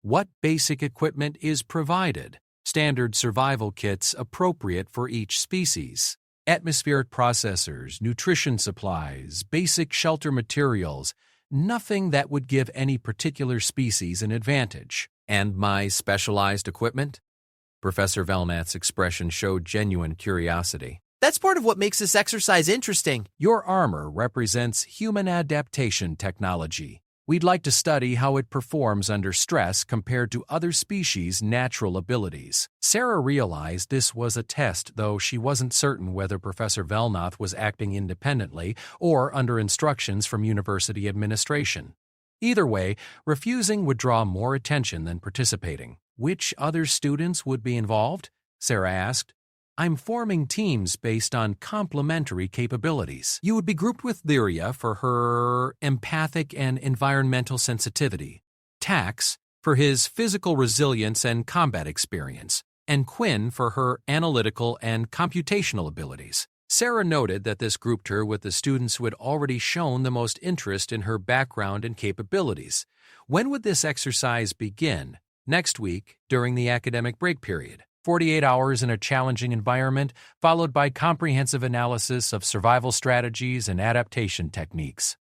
A: What basic equipment is provided? Standard survival kits appropriate for each species. Atmospheric processors, nutrition supplies, basic shelter materials. Nothing that would give any particular species an advantage. "And my specialized equipment?" Professor Velnath's expression showed genuine curiosity.
B: "That's part of what makes this exercise interesting."
A: "Your armor represents human adaptation technology. We'd like to study how it performs under stress compared to other species' natural abilities." Sarah realized this was a test, though she wasn't certain whether Professor Velnath was acting independently or under instructions from university administration. Either way, refusing would draw more attention than participating. "Which other students would be involved?" Sarah asked. "I'm forming teams based on complementary capabilities. You would be grouped with Lyria for her empathic and environmental sensitivity, Tax for his physical resilience and combat experience, and Quinn for her analytical and computational abilities." Sarah noted that this grouped her with the students who had already shown the most interest in her background and capabilities. When would this exercise begin? "Next week, during the academic break period. 48 hours in a challenging environment, followed by comprehensive analysis of survival strategies and adaptation techniques."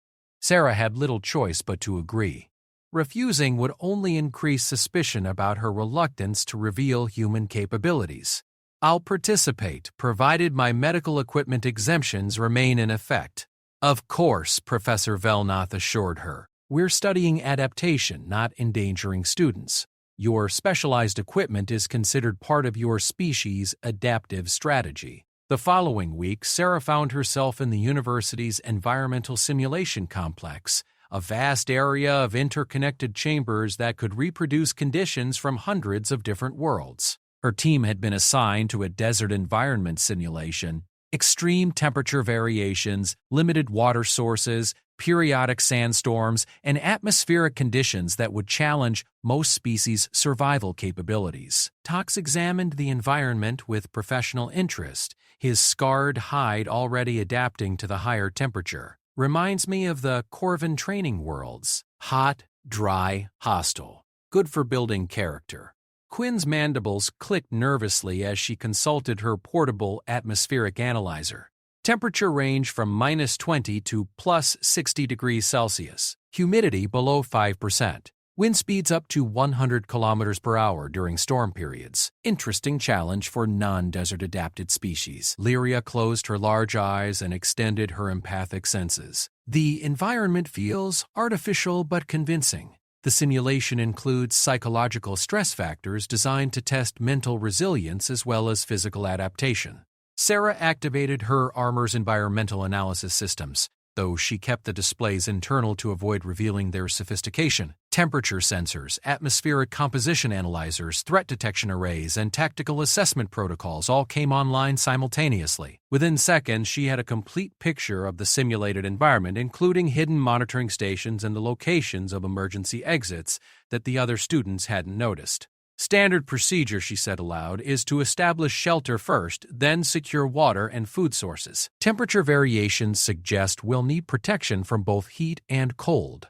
A: Sarah had little choice but to agree. Refusing would only increase suspicion about her reluctance to reveal human capabilities. "I'll participate, provided my medical equipment exemptions remain in effect." "Of course," Professor Velnath assured her. "We're studying adaptation, not endangering students. Your specialized equipment is considered part of your species' adaptive strategy." The following week, Sarah found herself in the university's environmental simulation complex, a vast area of interconnected chambers that could reproduce conditions from hundreds of different worlds. Her team had been assigned to a desert environment simulation. Extreme temperature variations, limited water sources, periodic sandstorms, and atmospheric conditions that would challenge most species' survival capabilities. Tox examined the environment with professional interest, his scarred hide already adapting to the higher temperature. Reminds me of the Corvin training worlds. Hot, dry, hostile. Good for building character. Quinn's mandibles clicked nervously as she consulted her portable atmospheric analyzer. Temperature range from -20 to +60 degrees Celsius. Humidity below 5%. Wind speeds up to 100 kilometers per hour during storm periods. Interesting challenge for non-desert adapted species. Lyria closed her large eyes and extended her empathic senses. The environment feels artificial but convincing. The simulation includes psychological stress factors designed to test mental resilience as well as physical adaptation. Sarah activated her armor's environmental analysis systems, though she kept the displays internal to avoid revealing their sophistication. Temperature sensors, atmospheric composition analyzers, threat detection arrays, and tactical assessment protocols all came online simultaneously. Within seconds, she had a complete picture of the simulated environment, including hidden monitoring stations and the locations of emergency exits that the other students hadn't noticed. Standard procedure, she said aloud, is to establish shelter first, then secure water and food sources. Temperature variations suggest we'll need protection from both heat and cold.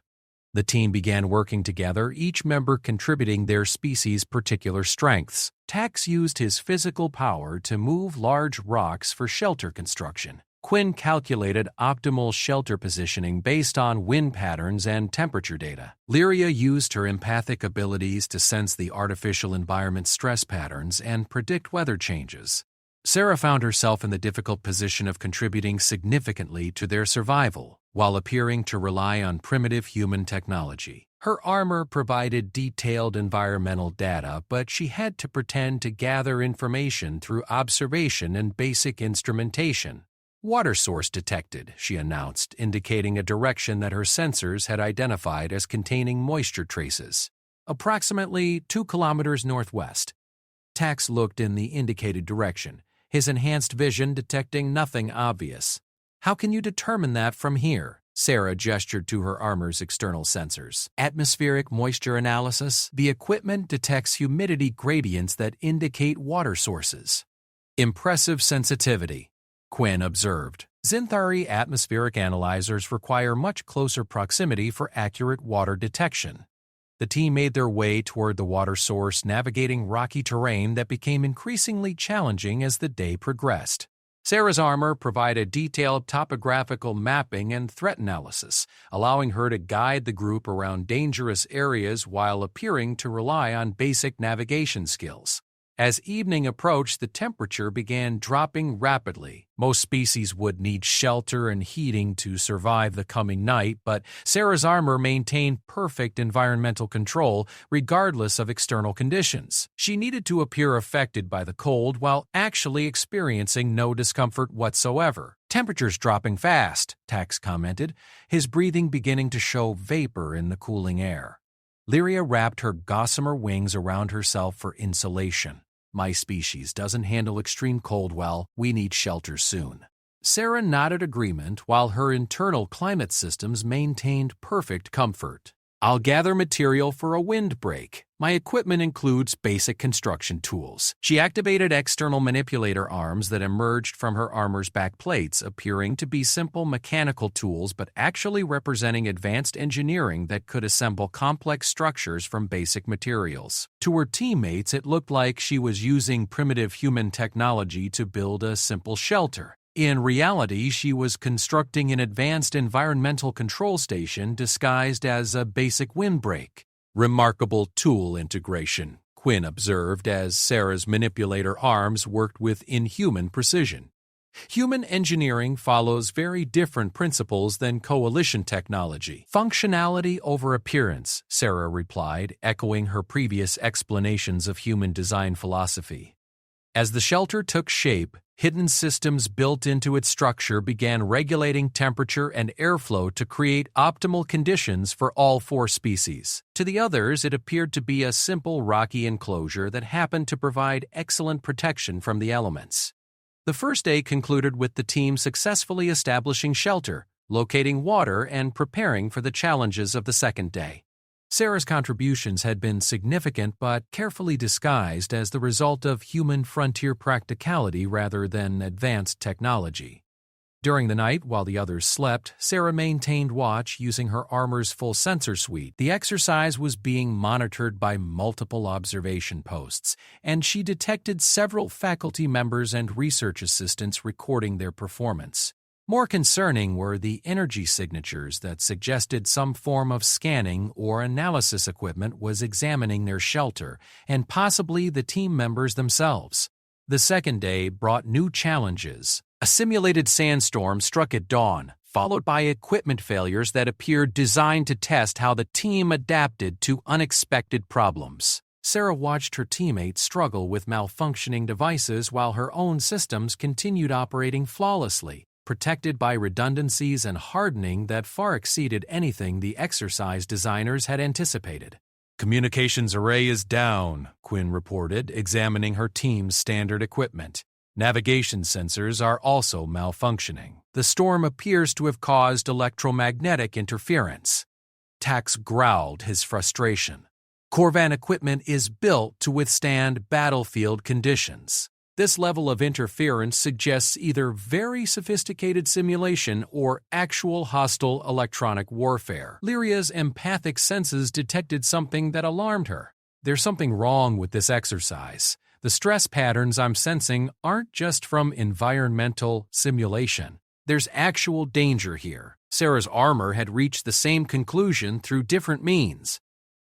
A: The team began working together, each member contributing their species' particular strengths. Tax used his physical power to move large rocks for shelter construction. Quinn calculated optimal shelter positioning based on wind patterns and temperature data. Lyria used her empathic abilities to sense the artificial environment stress patterns and predict weather changes. Sarah found herself in the difficult position of contributing significantly to their survival, while appearing to rely on primitive human technology. Her armor provided detailed environmental data, but she had to pretend to gather information through observation and basic instrumentation. Water source detected, she announced, indicating a direction that her sensors had identified as containing moisture traces. Approximately 2 kilometers northwest. Tax looked in the indicated direction, his enhanced vision detecting nothing obvious. How can you determine that from here? Sarah gestured to her armor's external sensors. Atmospheric moisture analysis. The equipment detects humidity gradients that indicate water sources. Impressive sensitivity, Quinn observed. Zinthari atmospheric analyzers require much closer proximity for accurate water detection. The team made their way toward the water source, navigating rocky terrain that became increasingly challenging as the day progressed. Sarah's armor provided detailed topographical mapping and threat analysis, allowing her to guide the group around dangerous areas while appearing to rely on basic navigation skills. As evening approached, the temperature began dropping rapidly. Most species would need shelter and heating to survive the coming night, but Sarah's armor maintained perfect environmental control regardless of external conditions. She needed to appear affected by the cold while actually experiencing no discomfort whatsoever. Temperatures dropping fast, Tax commented, his breathing beginning to show vapor in the cooling air. Lyria wrapped her gossamer wings around herself for insulation. My species doesn't handle extreme cold well. We need shelter soon. Sarah nodded agreement while her internal climate systems maintained perfect comfort. I'll gather material for a windbreak. My equipment includes basic construction tools. She activated external manipulator arms that emerged from her armor's back plates, appearing to be simple mechanical tools but actually representing advanced engineering that could assemble complex structures from basic materials. To her teammates, it looked like she was using primitive human technology to build a simple shelter. In reality, she was constructing an advanced environmental control station disguised as a basic windbreak. Remarkable tool integration, Quinn observed as Sarah's manipulator arms worked with inhuman precision. Human engineering follows very different principles than coalition technology. Functionality over appearance, Sarah replied, echoing her previous explanations of human design philosophy. As the shelter took shape, hidden systems built into its structure began regulating temperature and airflow to create optimal conditions for all 4 species. To the others, it appeared to be a simple rocky enclosure that happened to provide excellent protection from the elements. The first day concluded with the team successfully establishing shelter, locating water, and preparing for the challenges of the second day. Sarah's contributions had been significant but carefully disguised as the result of human frontier practicality rather than advanced technology. During the night, while the others slept, Sarah maintained watch using her armor's full sensor suite. The exercise was being monitored by multiple observation posts, and she detected several faculty members and research assistants recording their performance. More concerning were the energy signatures that suggested some form of scanning or analysis equipment was examining their shelter, and possibly the team members themselves. The second day brought new challenges. A simulated sandstorm struck at dawn, followed by equipment failures that appeared designed to test how the team adapted to unexpected problems. Sarah watched her teammates struggle with malfunctioning devices while her own systems continued operating flawlessly, protected by redundancies and hardening that far exceeded anything the exercise designers had anticipated. "Communications array is down," Quinn reported, examining her team's standard equipment. "Navigation sensors are also malfunctioning. The storm appears to have caused electromagnetic interference." Tax growled his frustration. "Corvan equipment is built to withstand battlefield conditions. This level of interference suggests either very sophisticated simulation or actual hostile electronic warfare." Lyria's empathic senses detected something that alarmed her. "There's something wrong with this exercise. The stress patterns I'm sensing aren't just from environmental simulation. There's actual danger here." Sarah's armor had reached the same conclusion through different means.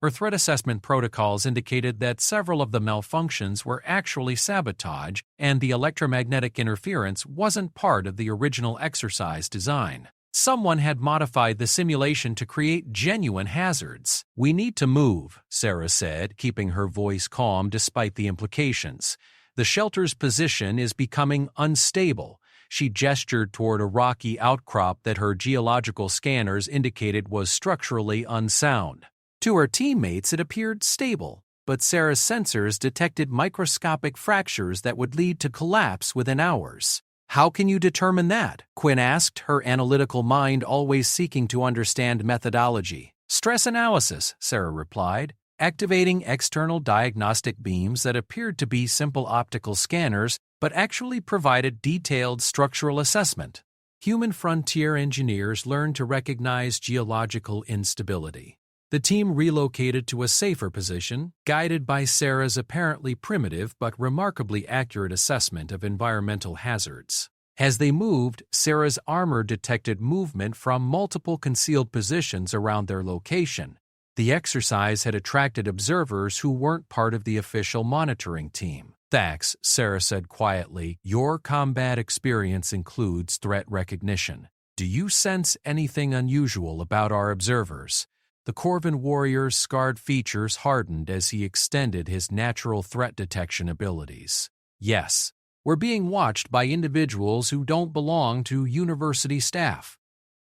A: Her threat assessment protocols indicated that several of the malfunctions were actually sabotage, and the electromagnetic interference wasn't part of the original exercise design. Someone had modified the simulation to create genuine hazards. "We need to move," Sarah said, keeping her voice calm despite the implications. "The shelter's position is becoming unstable." She gestured toward a rocky outcrop that her geological scanners indicated was structurally unsound. To her teammates, it appeared stable, but Sarah's sensors detected microscopic fractures that would lead to collapse within hours. "How can you determine that?" Quinn asked, her analytical mind always seeking to understand methodology. "Stress analysis," Sarah replied, activating external diagnostic beams that appeared to be simple optical scanners but actually provided detailed structural assessment. Human frontier engineers learned to recognize geological instability. The team relocated to a safer position, guided by Sarah's apparently primitive but remarkably accurate assessment of environmental hazards. As they moved, Sarah's armor detected movement from multiple concealed positions around their location. The exercise had attracted observers who weren't part of the official monitoring team. "Thanks," Sarah said quietly. "Your combat experience includes threat recognition. Do you sense anything unusual about our observers?" The Corvan warrior's scarred features hardened as he extended his natural threat detection abilities. "Yes, we're being watched by individuals who don't belong to university staff.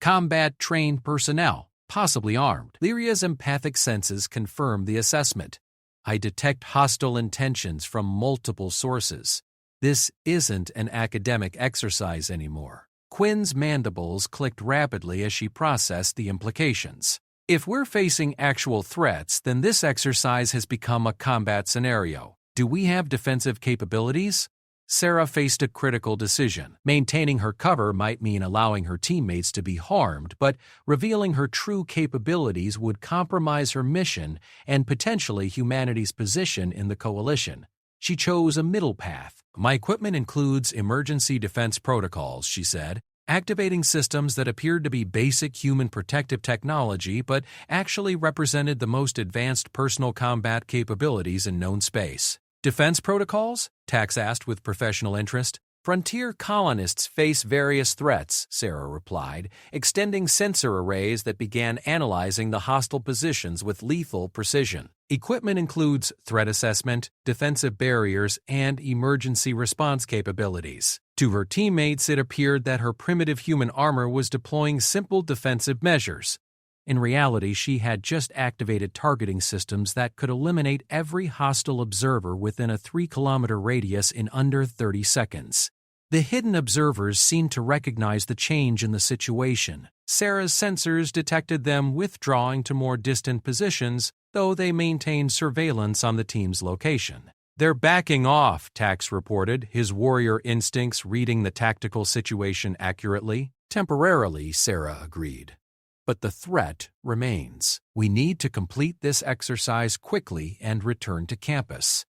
A: Combat-trained personnel, possibly armed." Lyria's empathic senses confirmed the assessment. "I detect hostile intentions from multiple sources. This isn't an academic exercise anymore." Quinn's mandibles clicked rapidly as she processed the implications. "If we're facing actual threats, then this exercise has become a combat scenario. Do we have defensive capabilities?" Sarah faced a critical decision. Maintaining her cover might mean allowing her teammates to be harmed, but revealing her true capabilities would compromise her mission and potentially humanity's position in the coalition. She chose a middle path. "My equipment includes emergency defense protocols," she said, activating systems that appeared to be basic human protective technology but actually represented the most advanced personal combat capabilities in known space. "Defense protocols?" Tax asked with professional interest. "Frontier colonists face various threats," Sarah replied, extending sensor arrays that began analyzing the hostile positions with lethal precision. "Equipment includes threat assessment, defensive barriers, and emergency response capabilities." To her teammates, it appeared that her primitive human armor was deploying simple defensive measures. In reality, she had just activated targeting systems that could eliminate every hostile observer within a 3-kilometer radius in under 30 seconds. The hidden observers seemed to recognize the change in the situation. Sarah's sensors detected them withdrawing to more distant positions, though they maintained surveillance on the team's location. "They're backing off," Tax reported, his warrior instincts reading the tactical situation accurately. "Temporarily," Sarah agreed. "But the threat remains. We need to complete this exercise quickly and return to campus."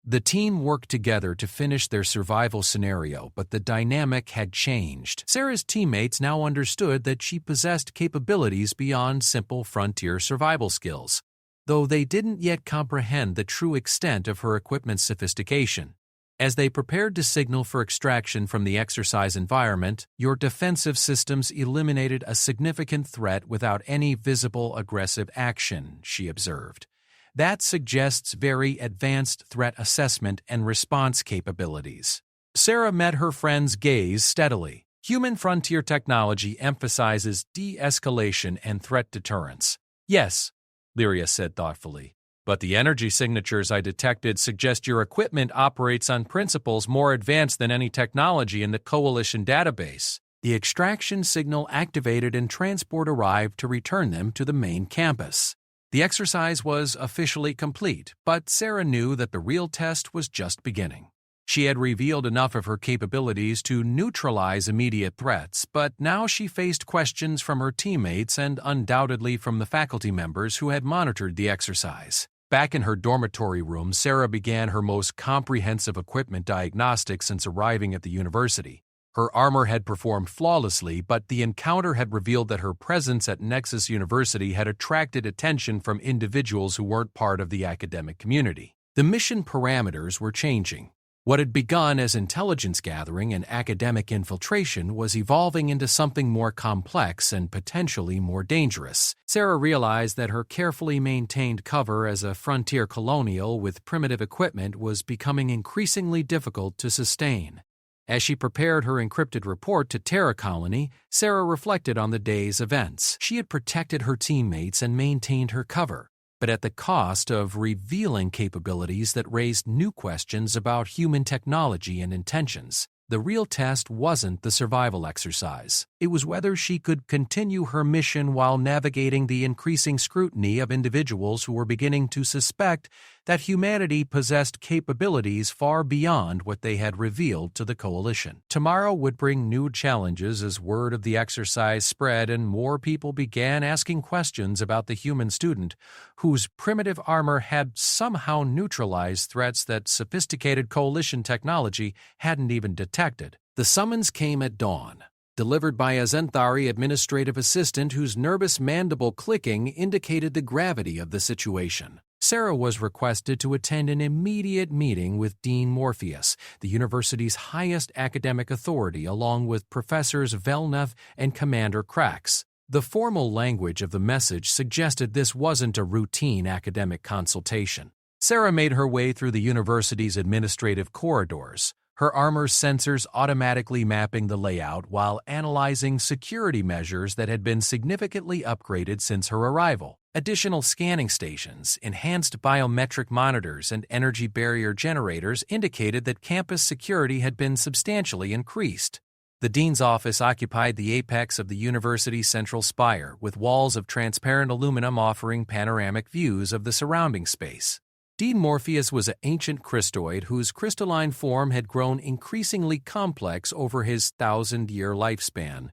A: The team worked together to finish their survival scenario, but the dynamic had changed. Sarah's teammates now understood that she possessed capabilities beyond simple frontier survival skills, though they didn't yet comprehend the true extent of her equipment's sophistication. As they prepared to signal for extraction from the exercise environment, your defensive systems eliminated a significant threat without any visible aggressive action, she observed. That suggests very advanced threat assessment and response capabilities. Sarah met her friend's gaze steadily. Human frontier technology emphasizes de-escalation and threat deterrence. "Yes," Lyria said thoughtfully, "but the energy signatures I detected suggest your equipment operates on principles more advanced than any technology in the Coalition database." The extraction signal activated and transport arrived to return them to the main campus. The exercise was officially complete, but Sarah knew that the real test was just beginning. She had revealed enough of her capabilities to neutralize immediate threats, but now she faced questions from her teammates and undoubtedly from the faculty members who had monitored the exercise. Back in her dormitory room, Sarah began her most comprehensive equipment diagnostics since arriving at the university. Her armor had performed flawlessly, but the encounter had revealed that her presence at Nexus University had attracted attention from individuals who weren't part of the academic community. The mission parameters were changing. What had begun as intelligence gathering and academic infiltration was evolving into something more complex and potentially more dangerous. Sarah realized that her carefully maintained cover as a frontier colonial with primitive equipment was becoming increasingly difficult to sustain. As she prepared her encrypted report to Terra Colony, Sarah reflected on the day's events. She had protected her teammates and maintained her cover, but at the cost of revealing capabilities that raised new questions about human technology and intentions. The real test wasn't the survival exercise. It was whether she could continue her mission while navigating the increasing scrutiny of individuals who were beginning to suspect that humanity possessed capabilities far beyond what they had revealed to the Coalition. Tomorrow would bring new challenges as word of the exercise spread and more people began asking questions about the human student, whose primitive armor had somehow neutralized threats that sophisticated Coalition technology hadn't even detected. The summons came at dawn, delivered by a Zenthari administrative assistant whose nervous mandible clicking indicated the gravity of the situation. Sarah was requested to attend an immediate meeting with Dean Morpheus, the university's highest academic authority, along with Professors Velnath and Commander Krax. The formal language of the message suggested this wasn't a routine academic consultation. Sarah made her way through the university's administrative corridors, her armor's sensors automatically mapping the layout while analyzing security measures that had been significantly upgraded since her arrival. Additional scanning stations, enhanced biometric monitors, and energy barrier generators indicated that campus security had been substantially increased. The dean's office occupied the apex of the university's central spire, with walls of transparent aluminum offering panoramic views of the surrounding space. Dean Morpheus was an ancient Christoid whose crystalline form had grown increasingly complex over his 1,000-year lifespan.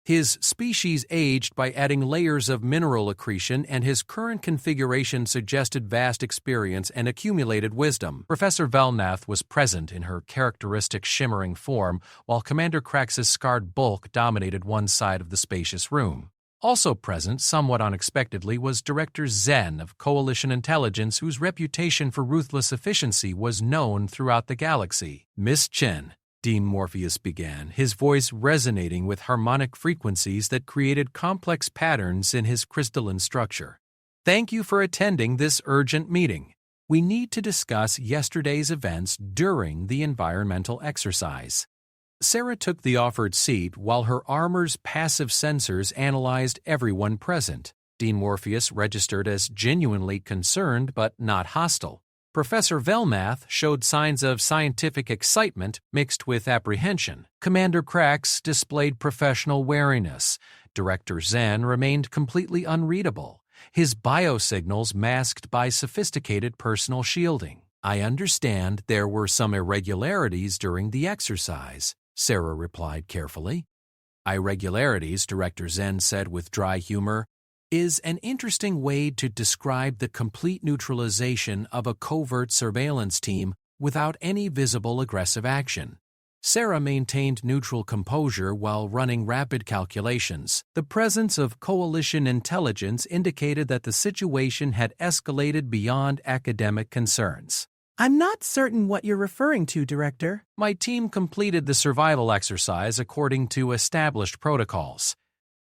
A: His species aged by adding layers of mineral accretion, and his current configuration suggested vast experience and accumulated wisdom. Professor Velnath was present in her characteristic shimmering form, while Commander Krax's scarred bulk dominated one side of the spacious room. Also present, somewhat unexpectedly, was Director Zen of Coalition Intelligence, whose reputation for ruthless efficiency was known throughout the galaxy. "Miss Chen," Dean Morpheus began, his voice resonating with harmonic frequencies that created complex patterns in his crystalline structure. "Thank you for attending this urgent meeting. We need to discuss yesterday's events during the environmental exercise." Sarah took the offered seat while her armor's passive sensors analyzed everyone present. Dean Morpheus registered as genuinely concerned but not hostile. Professor Velnath showed signs of scientific excitement mixed with apprehension. Commander Krax displayed professional wariness. Director Zen remained completely unreadable, his biosignals masked by sophisticated personal shielding. I understand there were some irregularities during the exercise, Sarah replied carefully. Irregularities, Director Zen said with dry humor, is an interesting way to describe the complete neutralization of a covert surveillance team without any visible aggressive action. Sarah maintained neutral composure while running rapid calculations. The presence of coalition intelligence indicated that the situation had escalated beyond academic concerns.
C: I'm not certain what you're referring to, Director.
A: My team completed the survival exercise according to established protocols.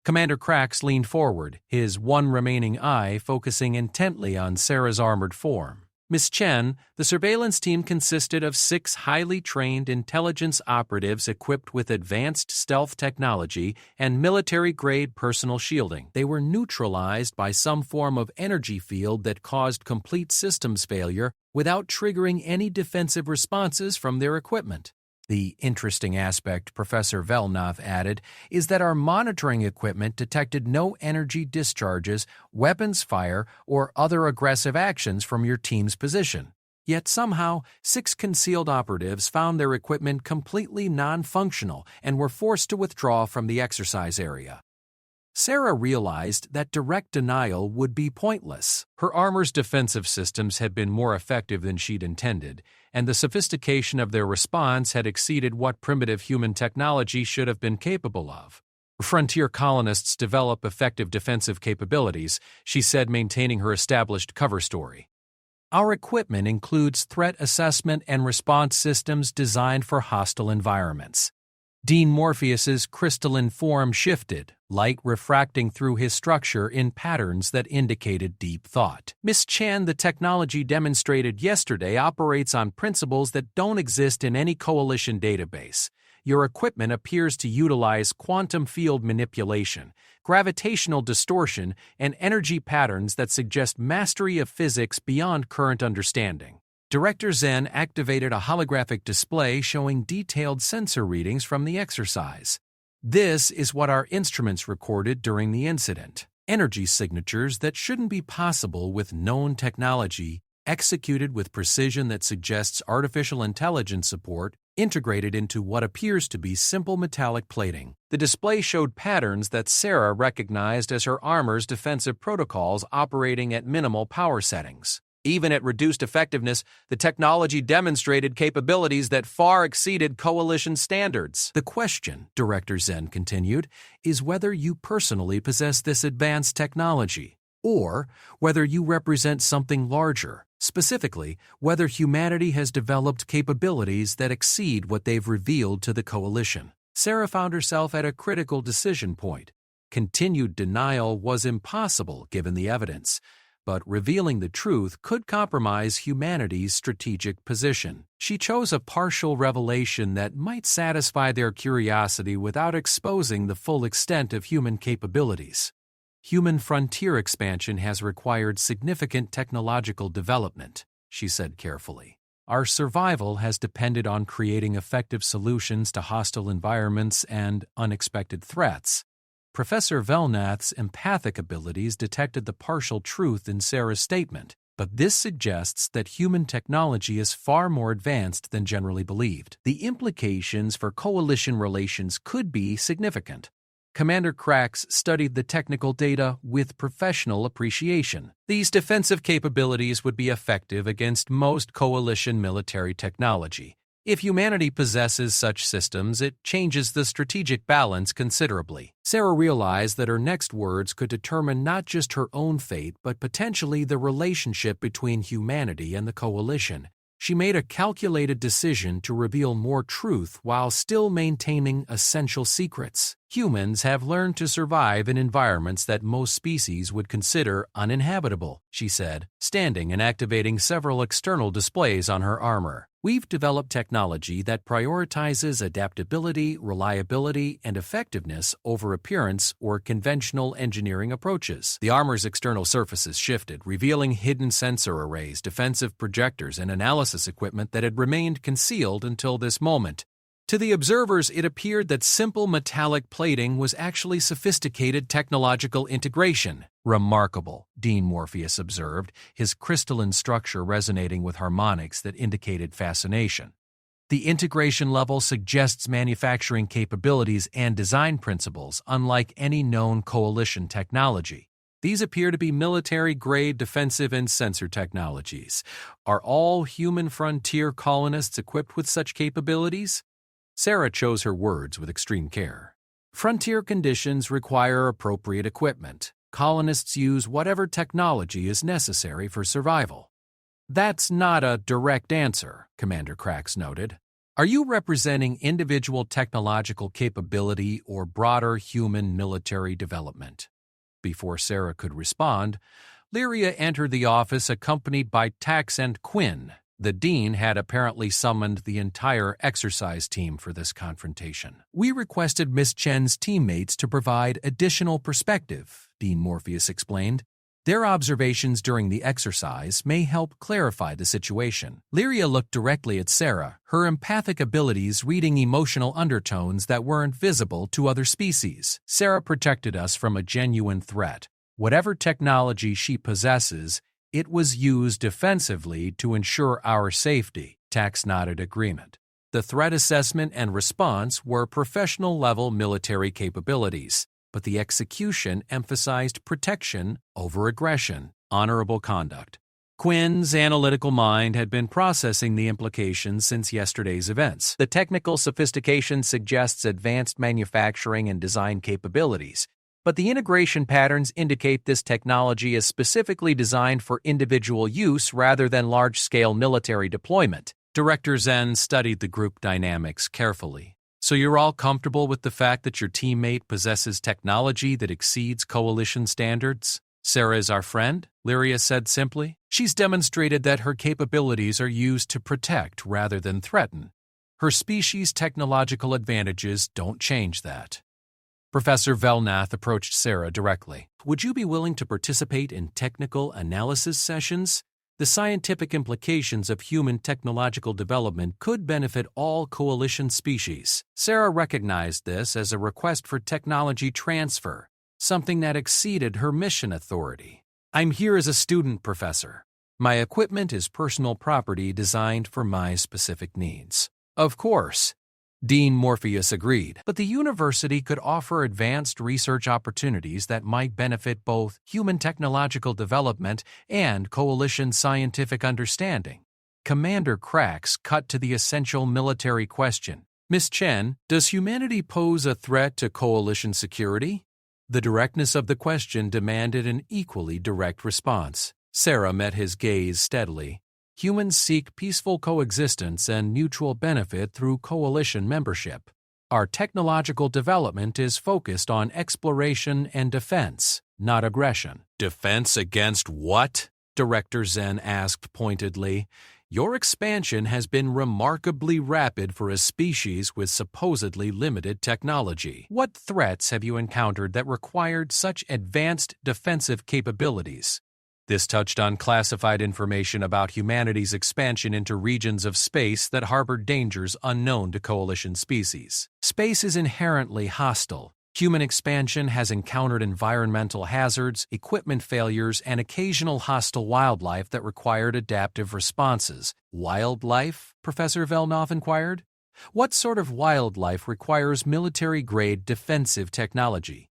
A: Commander Krax leaned forward, his one remaining eye focusing intently on Sarah's armored form. Miss Chen, the surveillance team consisted of 6 highly trained intelligence operatives equipped with advanced stealth technology and military-grade personal shielding. They were neutralized by some form of energy field that caused complete systems failure without triggering any defensive responses from their equipment. The interesting aspect, Professor Velnath added, is that our monitoring equipment detected no energy discharges, weapons fire, or other aggressive actions from your team's position. Yet somehow, 6 concealed operatives found their equipment completely non-functional and were forced to withdraw from the exercise area. Sarah realized that direct denial would be pointless. Her armor's defensive systems had been more effective than she'd intended, and the sophistication of their response had exceeded what primitive human technology should have been capable of. Frontier colonists develop effective defensive capabilities, she said, maintaining her established cover story. Our equipment includes threat assessment and response systems designed for hostile environments. Dean Morpheus's crystalline form shifted, light refracting through his structure in patterns that indicated deep thought. Miss Chan, the technology demonstrated yesterday operates on principles that don't exist in any coalition database. Your equipment appears to utilize quantum field manipulation, gravitational distortion, and energy patterns that suggest mastery of physics beyond current understanding. Director Zen activated a holographic display showing detailed sensor readings from the exercise. This is what our instruments recorded during the incident. Energy signatures that shouldn't be possible with known technology, executed with precision that suggests artificial intelligence support, integrated into what appears to be simple metallic plating. The display showed patterns that Sarah recognized as her armor's defensive protocols operating at minimal power settings. Even at reduced effectiveness, the technology demonstrated capabilities that far exceeded coalition standards. The question, Director Zen continued, is whether you personally possess this advanced technology, or whether you represent something larger, specifically, whether humanity has developed capabilities that exceed what they've revealed to the coalition. Sarah found herself at a critical decision point. Continued denial was impossible given the evidence, but revealing the truth could compromise humanity's strategic position. She chose a partial revelation that might satisfy their curiosity without exposing the full extent of human capabilities. Human frontier expansion has required significant technological development, she said carefully. Our survival has depended on creating effective solutions to hostile environments and unexpected threats. Professor Velnath's empathic abilities detected the partial truth in Sarah's statement, but this suggests that human technology is far more advanced than generally believed. The implications for coalition relations could be significant. Commander Krax studied the technical data with professional appreciation. These defensive capabilities would be effective against most coalition military technology. If humanity possesses such systems, it changes the strategic balance considerably. Sarah realized that her next words could determine not just her own fate, but potentially the relationship between humanity and the coalition. She made a calculated decision to reveal more truth while still maintaining essential secrets. Humans have learned to survive in environments that most species would consider uninhabitable, she said, standing and activating several external displays on her armor. We've developed technology that prioritizes adaptability, reliability, and effectiveness over appearance or conventional engineering approaches. The armor's external surfaces shifted, revealing hidden sensor arrays, defensive projectors, and analysis equipment that had remained concealed until this moment. To the observers, it appeared that simple metallic plating was actually sophisticated technological integration. Remarkable, Dean Morpheus observed, his crystalline structure resonating with harmonics that indicated fascination. The integration level suggests manufacturing capabilities and design principles unlike any known coalition technology. These appear to be military-grade defensive and sensor technologies. Are all human frontier colonists equipped with such capabilities? Sarah chose her words with extreme care. Frontier conditions require appropriate equipment. Colonists use whatever technology is necessary for survival. That's not a direct answer, Commander Krax noted. Are you representing individual technological capability or broader human military development? Before Sarah could respond, Lyria entered the office accompanied by Tax and Quinn. The dean had apparently summoned the entire exercise team for this confrontation. We requested Miss Chen's teammates to provide additional perspective, Dean Morpheus explained. Their observations during the exercise may help clarify the situation. Lyria looked directly at Sarah, her empathic abilities reading emotional undertones that weren't visible to other species. Sarah protected us from a genuine threat. Whatever technology she possesses, it was used defensively to ensure our safety. Tax nodded agreement. The threat assessment and response were professional-level military capabilities, but the execution emphasized protection over aggression, honorable conduct. Quinn's analytical mind had been processing the implications since yesterday's events. The technical sophistication suggests advanced manufacturing and design capabilities, but the integration patterns indicate this technology is specifically designed for individual use rather than large-scale military deployment. Director Zen studied the group dynamics carefully. So you're all comfortable with the fact that your teammate possesses technology that exceeds coalition standards? Sarah is our friend, Lyria said simply. She's demonstrated that her capabilities are used to protect rather than threaten. Her species' technological advantages don't change that. Professor Velnath approached Sarah directly. Would you be willing to participate in technical analysis sessions? The scientific implications of human technological development could benefit all coalition species. Sarah recognized this as a request for technology transfer, something that exceeded her mission authority. I'm here as a student, Professor. My equipment is personal property designed for my specific needs. Of course, Dean Morpheus agreed, but the university could offer advanced research opportunities that might benefit both human technological development and coalition scientific understanding. Commander Krax cut to the essential military question. Miss Chen, does humanity pose a threat to coalition security? The directness of the question demanded an equally direct response. Sarah met his gaze steadily. Humans seek peaceful coexistence and mutual benefit through coalition membership. Our technological development is focused on exploration and defense, not aggression. Defense against what? Director Zen asked pointedly. Your expansion has been remarkably rapid for a species with supposedly limited technology. What threats have you encountered that required such advanced defensive capabilities? This touched on classified information about humanity's expansion into regions of space that harbored dangers unknown to coalition species. Space is inherently hostile. Human expansion has encountered environmental hazards, equipment failures, and occasional hostile wildlife that required adaptive responses. Wildlife? Professor Velnath inquired. What sort of wildlife requires military-grade defensive technology?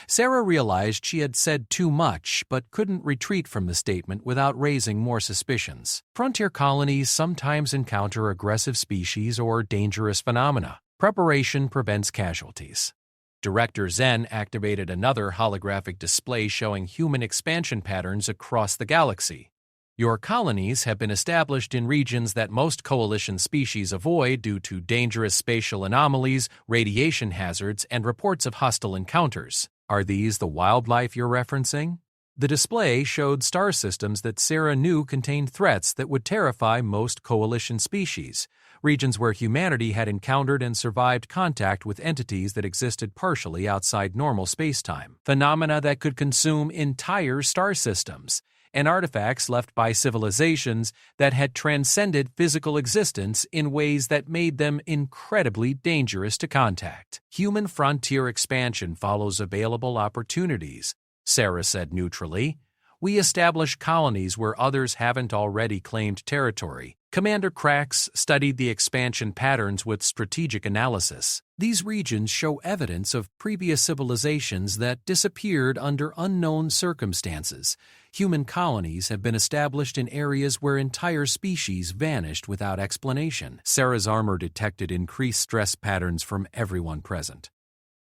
A: Sarah realized she had said too much, but couldn't retreat from the statement without raising more suspicions. Frontier colonies sometimes encounter aggressive species or dangerous phenomena. Preparation prevents casualties. Director Zen activated another holographic display showing human expansion patterns across the galaxy. Your colonies have been established in regions that most coalition species avoid due to dangerous spatial anomalies, radiation hazards, and reports of hostile encounters. Are these the wildlife you're referencing? The display showed star systems that Sarah knew contained threats that would terrify most coalition species, regions where humanity had encountered and survived contact with entities that existed partially outside normal spacetime, phenomena that could consume entire star systems. and artifacts left by civilizations that had transcended physical existence in ways that made them incredibly dangerous to contact. Human frontier expansion follows available opportunities, Sarah said neutrally. We establish colonies where others haven't already claimed territory. Commander Krax studied the expansion patterns with strategic analysis. These regions show evidence of previous civilizations that disappeared under unknown circumstances. Human colonies have been established in areas where entire species vanished without explanation. Sarah's armor detected increased stress patterns from everyone present.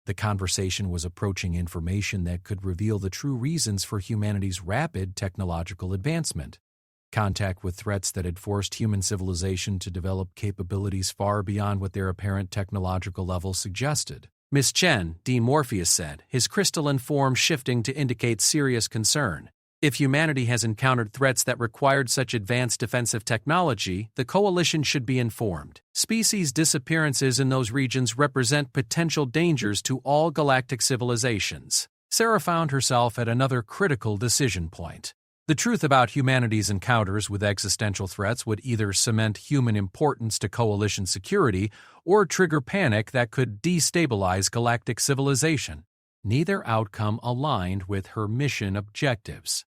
A: The conversation was approaching information that could reveal the true reasons for humanity's rapid technological advancement. Contact with threats that had forced human civilization to develop capabilities far beyond what their apparent technological level suggested. Miss Chen, Dean Morpheus said, his crystalline form shifting to indicate serious concern. If humanity has encountered threats that required such advanced defensive technology, the Coalition should be informed. Species disappearances in those regions represent potential dangers to all galactic civilizations. Sarah found herself at another critical decision point. The truth about humanity's encounters with existential threats would either cement human importance to Coalition security or trigger panic that could destabilize galactic civilization. Neither outcome aligned with her mission objectives.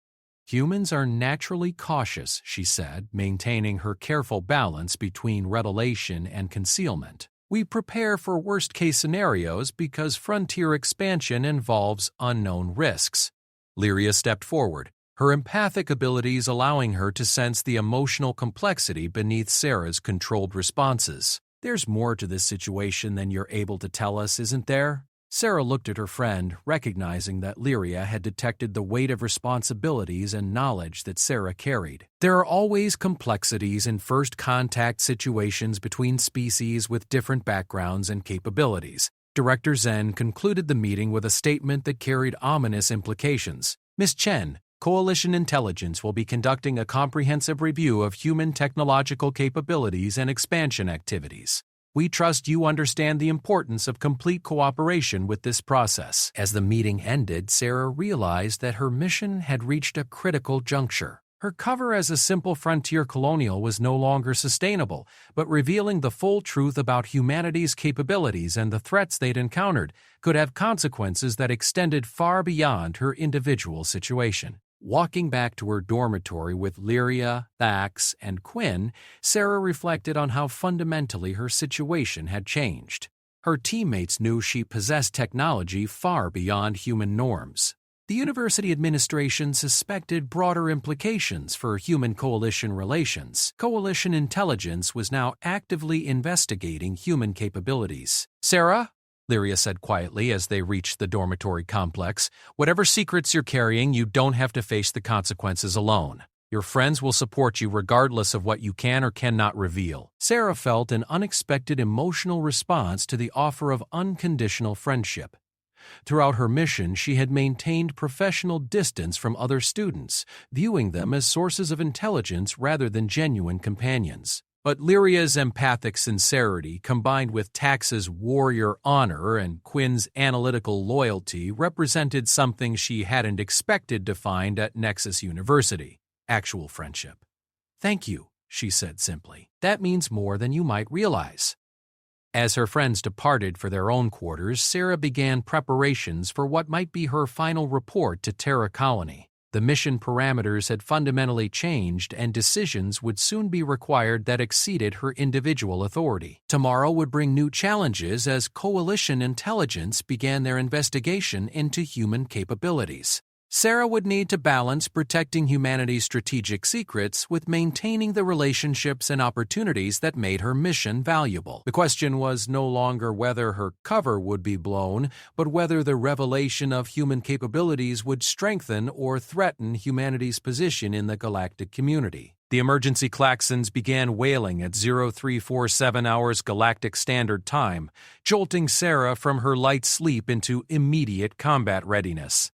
A: Humans are naturally cautious, she said, maintaining her careful balance between revelation and concealment. We prepare for worst-case scenarios because frontier expansion involves unknown risks. Lyria stepped forward, her empathic abilities allowing her to sense the emotional complexity beneath Sarah's controlled responses. There's more to this situation than you're able to tell us, isn't there? Sarah looked at her friend, recognizing that Lyria had detected the weight of responsibilities and knowledge that Sarah carried. There are always complexities in first contact situations between species with different backgrounds and capabilities. Director Zen concluded the meeting with a statement that carried ominous implications. Miss Chen, Coalition Intelligence will be conducting a comprehensive review of human technological capabilities and expansion activities. We trust you understand the importance of complete cooperation with this process. As the meeting ended, Sarah realized that her mission had reached a critical juncture. Her cover as a simple frontier colonial was no longer sustainable, but revealing the full truth about humanity's capabilities and the threats they'd encountered could have consequences that extended far beyond her individual situation. Walking back to her dormitory with Lyria, Thax, and Quinn, Sarah reflected on how fundamentally her situation had changed. Her teammates knew she possessed technology far beyond human norms. The university administration suspected broader implications for human coalition relations. Coalition intelligence was now actively investigating human capabilities. Sarah? Lyria said quietly as they reached the dormitory complex. Whatever secrets you're carrying, you don't have to face the consequences alone. Your friends will support you regardless of what you can or cannot reveal. Sarah felt an unexpected emotional response to the offer of unconditional friendship. Throughout her mission, she had maintained professional distance from other students, viewing them as sources of intelligence rather than genuine companions. But Lyria's empathic sincerity, combined with Tax's warrior honor and Quinn's analytical loyalty, represented something she hadn't expected to find at Nexus University: actual friendship. "Thank you," she said simply. "That means more than you might realize." As her friends departed for their own quarters, Sarah began preparations for what might be her final report to Terra Colony. The mission parameters had fundamentally changed, and decisions would soon be required that exceeded her individual authority. Tomorrow would bring new challenges as Coalition Intelligence began their investigation into human capabilities. Sarah would need to balance protecting humanity's strategic secrets with maintaining the relationships and opportunities that made her mission valuable. The question was no longer whether her cover would be blown, but whether the revelation of human capabilities would strengthen or threaten humanity's position in the galactic community. The emergency klaxons began wailing at 0347 hours Galactic Standard Time, jolting Sarah from her light sleep into immediate combat readiness.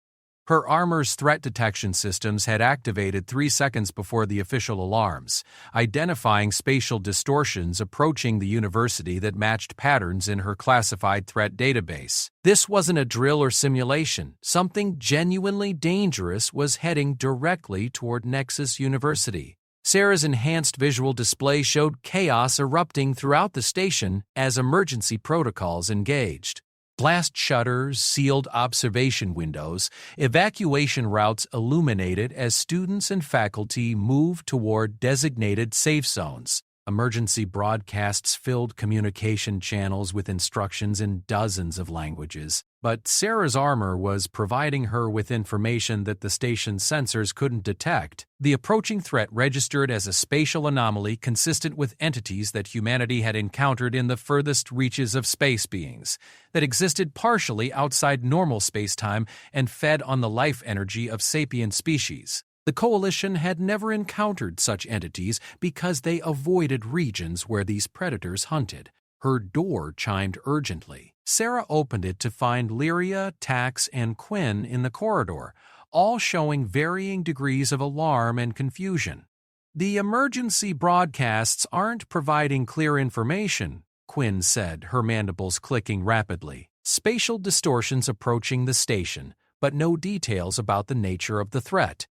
A: Her armor's threat detection systems had activated 3 seconds before the official alarms, identifying spatial distortions approaching the university that matched patterns in her classified threat database. This wasn't a drill or simulation. Something genuinely dangerous was heading directly toward Nexus University. Sarah's enhanced visual display showed chaos erupting throughout the station as emergency protocols engaged. Blast shutters, sealed observation windows, evacuation routes illuminated as students and faculty moved toward designated safe zones. Emergency broadcasts filled communication channels with instructions in dozens of languages. But Sarah's armor was providing her with information that the station's sensors couldn't detect. The approaching threat registered as a spatial anomaly consistent with entities that humanity had encountered in the furthest reaches of space beings, that existed partially outside normal spacetime and fed on the life energy of sapient species. The Coalition had never encountered such entities because they avoided regions where these predators hunted. Her door chimed urgently. Sarah opened it to find Lyria, Tax, and Quinn in the corridor, all showing varying degrees of alarm and confusion. "The emergency broadcasts aren't providing clear information," Quinn said, her mandibles clicking rapidly. "Spatial distortions approaching the station, but no details about the nature of the threat."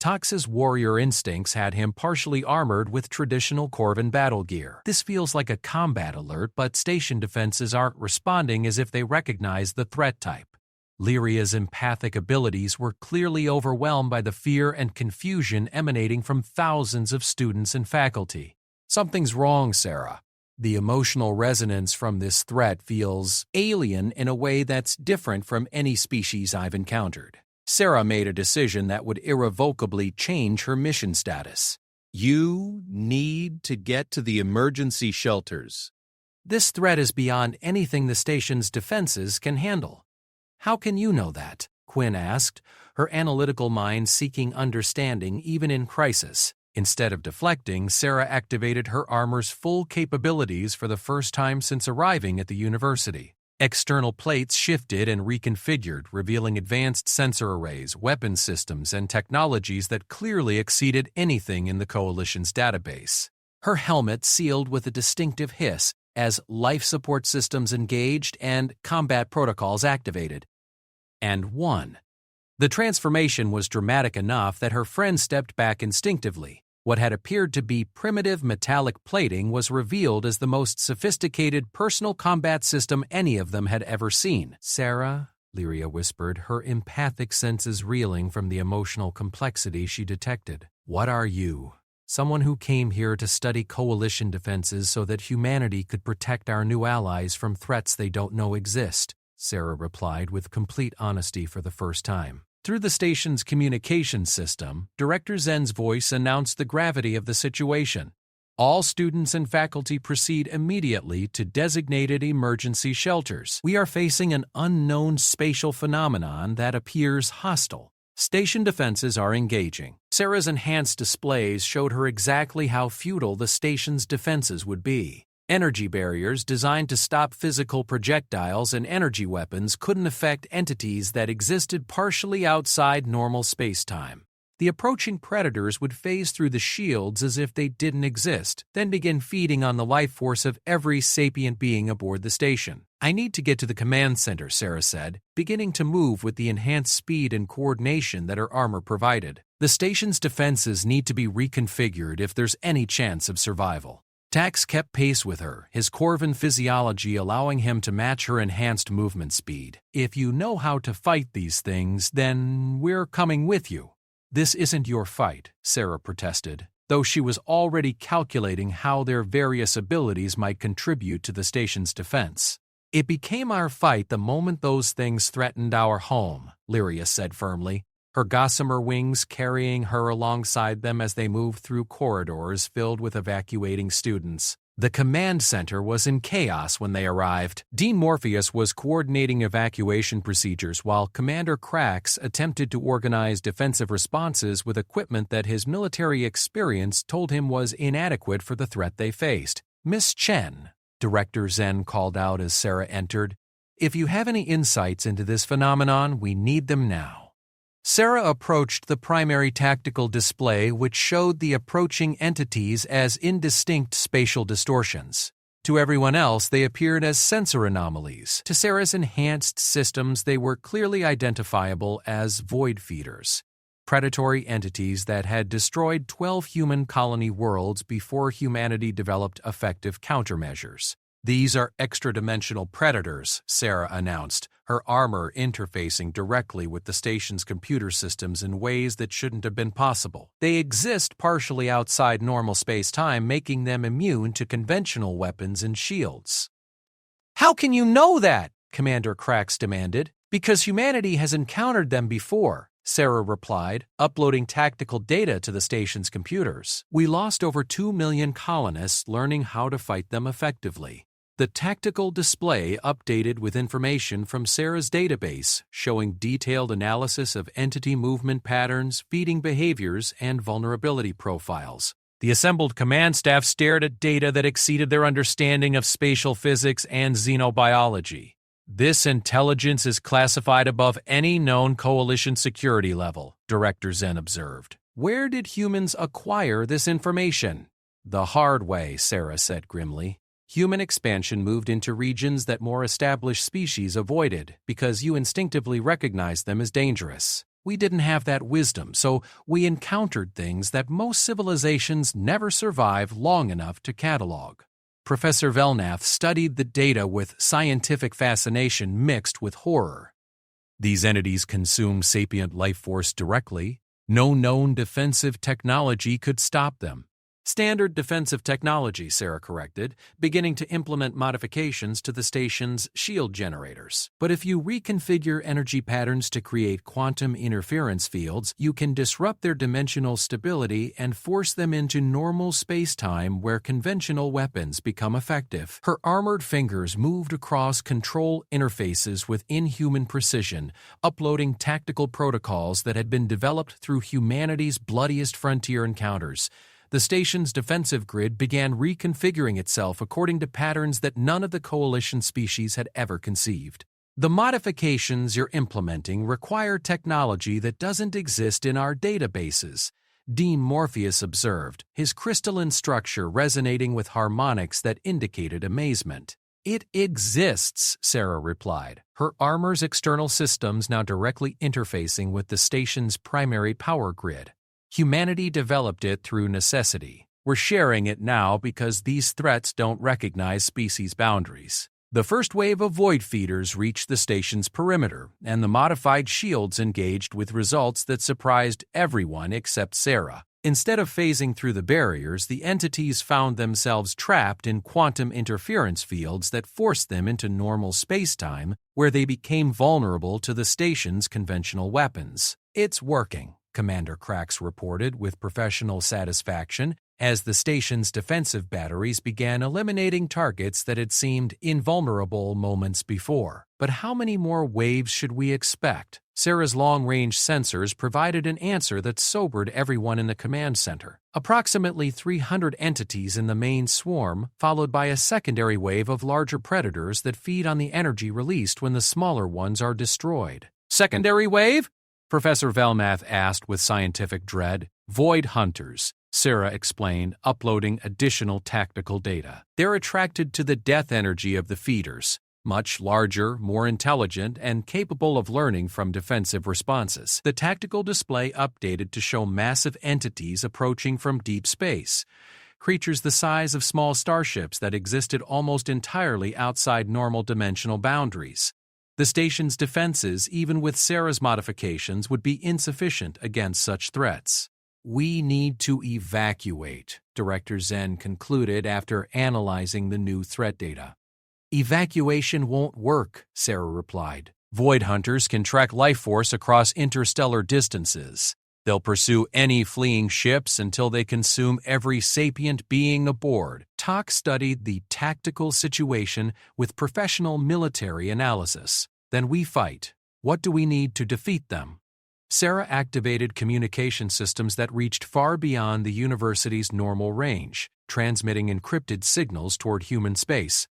A: Tox's warrior instincts had him partially armored with traditional Corvan battle gear. "This feels like a combat alert, but station defenses aren't responding as if they recognize the threat type." Lyria's empathic abilities were clearly overwhelmed by the fear and confusion emanating from thousands of students and faculty. "Something's wrong, Sarah. The emotional resonance from this threat feels alien in a way that's different from any species I've encountered." Sarah made a decision that would irrevocably change her mission status. "You need to get to the emergency shelters. This threat is beyond anything the station's defenses can handle." "How can you know that?" Quinn asked, her analytical mind seeking understanding even in crisis. Instead of deflecting, Sarah activated her armor's full capabilities for the first time since arriving at the university. External plates shifted and reconfigured, revealing advanced sensor arrays, weapon systems, and technologies that clearly exceeded anything in the Coalition's database. Her helmet sealed with a distinctive hiss as life support systems engaged and combat protocols activated. And won. The transformation was dramatic enough that her friend stepped back instinctively. What had appeared to be primitive metallic plating was revealed as the most sophisticated personal combat system any of them had ever seen. "Sarah," Lyria whispered, her empathic senses reeling from the emotional complexity she detected. "What are you?" "Someone who came here to study Coalition defenses so that humanity could protect our new allies from threats they don't know exist," Sarah replied with complete honesty for the first time. Through the station's communication system, Director Zen's voice announced the gravity of the situation. "All students and faculty proceed immediately to designated emergency shelters. We are facing an unknown spatial phenomenon that appears hostile. Station defenses are engaging." Sarah's enhanced displays showed her exactly how futile the station's defenses would be. Energy barriers designed to stop physical projectiles and energy weapons couldn't affect entities that existed partially outside normal spacetime. The approaching predators would phase through the shields as if they didn't exist, then begin feeding on the life force of every sapient being aboard the station. "I need to get to the command center," Sarah said, beginning to move with the enhanced speed and coordination that her armor provided. "The station's defenses need to be reconfigured if there's any chance of survival." Tax kept pace with her, his Corvan physiology allowing him to match her enhanced movement speed. "If you know how to fight these things, then we're coming with you." "This isn't your fight," Sarah protested, though she was already calculating how their various abilities might contribute to the station's defense. "It became our fight the moment those things threatened our home," Lyria said firmly, her gossamer wings carrying her alongside them as they moved through corridors filled with evacuating students. The command center was in chaos when they arrived. Dean Morpheus was coordinating evacuation procedures while Commander Krax attempted to organize defensive responses with equipment that his military experience told him was inadequate for the threat they faced. "Miss Chen," Director Zen called out as Sarah entered, "if you have any insights into this phenomenon, we need them now." Sarah approached the primary tactical display, which showed the approaching entities as indistinct spatial distortions. To everyone else, they appeared as sensor anomalies. To Sarah's enhanced systems, they were clearly identifiable as void feeders, predatory entities that had destroyed 12 human colony worlds before humanity developed effective countermeasures. "These are extra-dimensional predators," Sarah announced, her armor interfacing directly with the station's computer systems in ways that shouldn't have been possible. "They exist partially outside normal space-time, making them immune to conventional weapons and shields." "How can you know that?" Commander Krax demanded. "Because humanity has encountered them before," Sarah replied, uploading tactical data to the station's computers. "We lost over 2 million colonists learning how to fight them effectively." The tactical display updated with information from Sarah's database, showing detailed analysis of entity movement patterns, feeding behaviors, and vulnerability profiles. The assembled command staff stared at data that exceeded their understanding of spatial physics and xenobiology. "This intelligence is classified above any known coalition security level," Director Zen observed. "Where did humans acquire this information?" "The hard way," Sarah said grimly. "Human expansion moved into regions that more established species avoided because you instinctively recognized them as dangerous. We didn't have that wisdom, so we encountered things that most civilizations never survive long enough to catalog." Professor Velnath studied the data with scientific fascination mixed with horror. "These entities consume sapient life force directly. No known defensive technology could stop them." "Standard defensive technology," Sarah corrected, beginning to implement modifications to the station's shield generators. "But if you reconfigure energy patterns to create quantum interference fields, you can disrupt their dimensional stability and force them into normal space-time where conventional weapons become effective." Her armored fingers moved across control interfaces with inhuman precision, uploading tactical protocols that had been developed through humanity's bloodiest frontier encounters. The station's defensive grid began reconfiguring itself according to patterns that none of the coalition species had ever conceived. "The modifications you're implementing require technology that doesn't exist in our databases," Dean Morpheus observed, his crystalline structure resonating with harmonics that indicated amazement. "It exists," Sarah replied, her armor's external systems now directly interfacing with the station's primary power grid. "Humanity developed it through necessity. We're sharing it now because these threats don't recognize species boundaries." The first wave of void feeders reached the station's perimeter, and the modified shields engaged with results that surprised everyone except Sarah. Instead of phasing through the barriers, the entities found themselves trapped in quantum interference fields that forced them into normal space-time, where they became vulnerable to the station's conventional weapons. "It's working," Commander Krax reported with professional satisfaction as the station's defensive batteries began eliminating targets that had seemed invulnerable moments before. "But how many more waves should we expect?" Sarah's long-range sensors provided an answer that sobered everyone in the command center. "Approximately 300 entities in the main swarm, followed by a secondary wave of larger predators that feed on the energy released when the smaller ones are destroyed." "Secondary wave?" Professor Velnath asked with scientific dread. "Void hunters," Sarah explained, uploading additional tactical data. "They're attracted to the death energy of the feeders, much larger, more intelligent, and capable of learning from defensive responses." The tactical display updated to show massive entities approaching from deep space, creatures the size of small starships that existed almost entirely outside normal dimensional boundaries. The station's defenses, even with Sarah's modifications, would be insufficient against such threats. "We need to evacuate," Director Zen concluded after analyzing the new threat data. "Evacuation won't work," Sarah replied. "Void hunters can track life force across interstellar distances. They'll pursue any fleeing ships until they consume every sapient being aboard." Talk studied the tactical situation with professional military analysis. "Then we fight. What do we need to defeat them?" Sarah activated communication systems that reached far beyond the university's normal range, transmitting encrypted signals toward human space.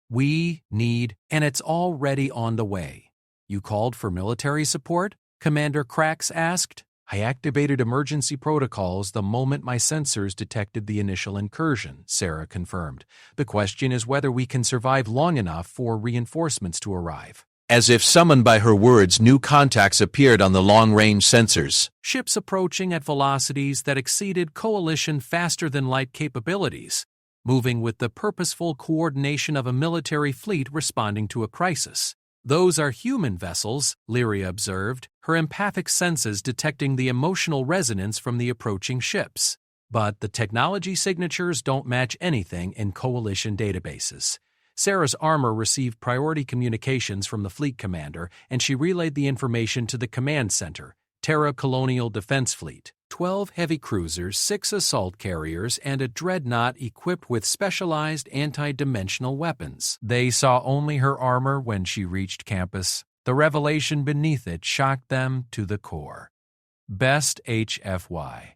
A: "We need, and it's already on the way." "You called for military support?" Commander Krax asked. I activated emergency protocols the moment my sensors detected the initial incursion, Sarah confirmed. The question is whether we can survive long enough for reinforcements to arrive.
D: As if summoned by her words, new contacts appeared on the long-range sensors.
A: Ships approaching at velocities that exceeded Coalition faster-than-light capabilities, moving with the purposeful coordination of a military fleet responding to a crisis. Those are human vessels, Lyria observed, her empathic senses detecting the emotional resonance from the approaching ships. But the technology signatures don't match anything in Coalition databases. Sarah's armor received priority communications from the fleet commander, and she relayed the information to the command center, Terra Colonial Defense Fleet. 12 heavy cruisers, 6 assault carriers, and a dreadnought equipped with specialized anti-dimensional weapons. They saw only her armor when she reached campus. The revelation beneath it shocked them to the core. Best HFY.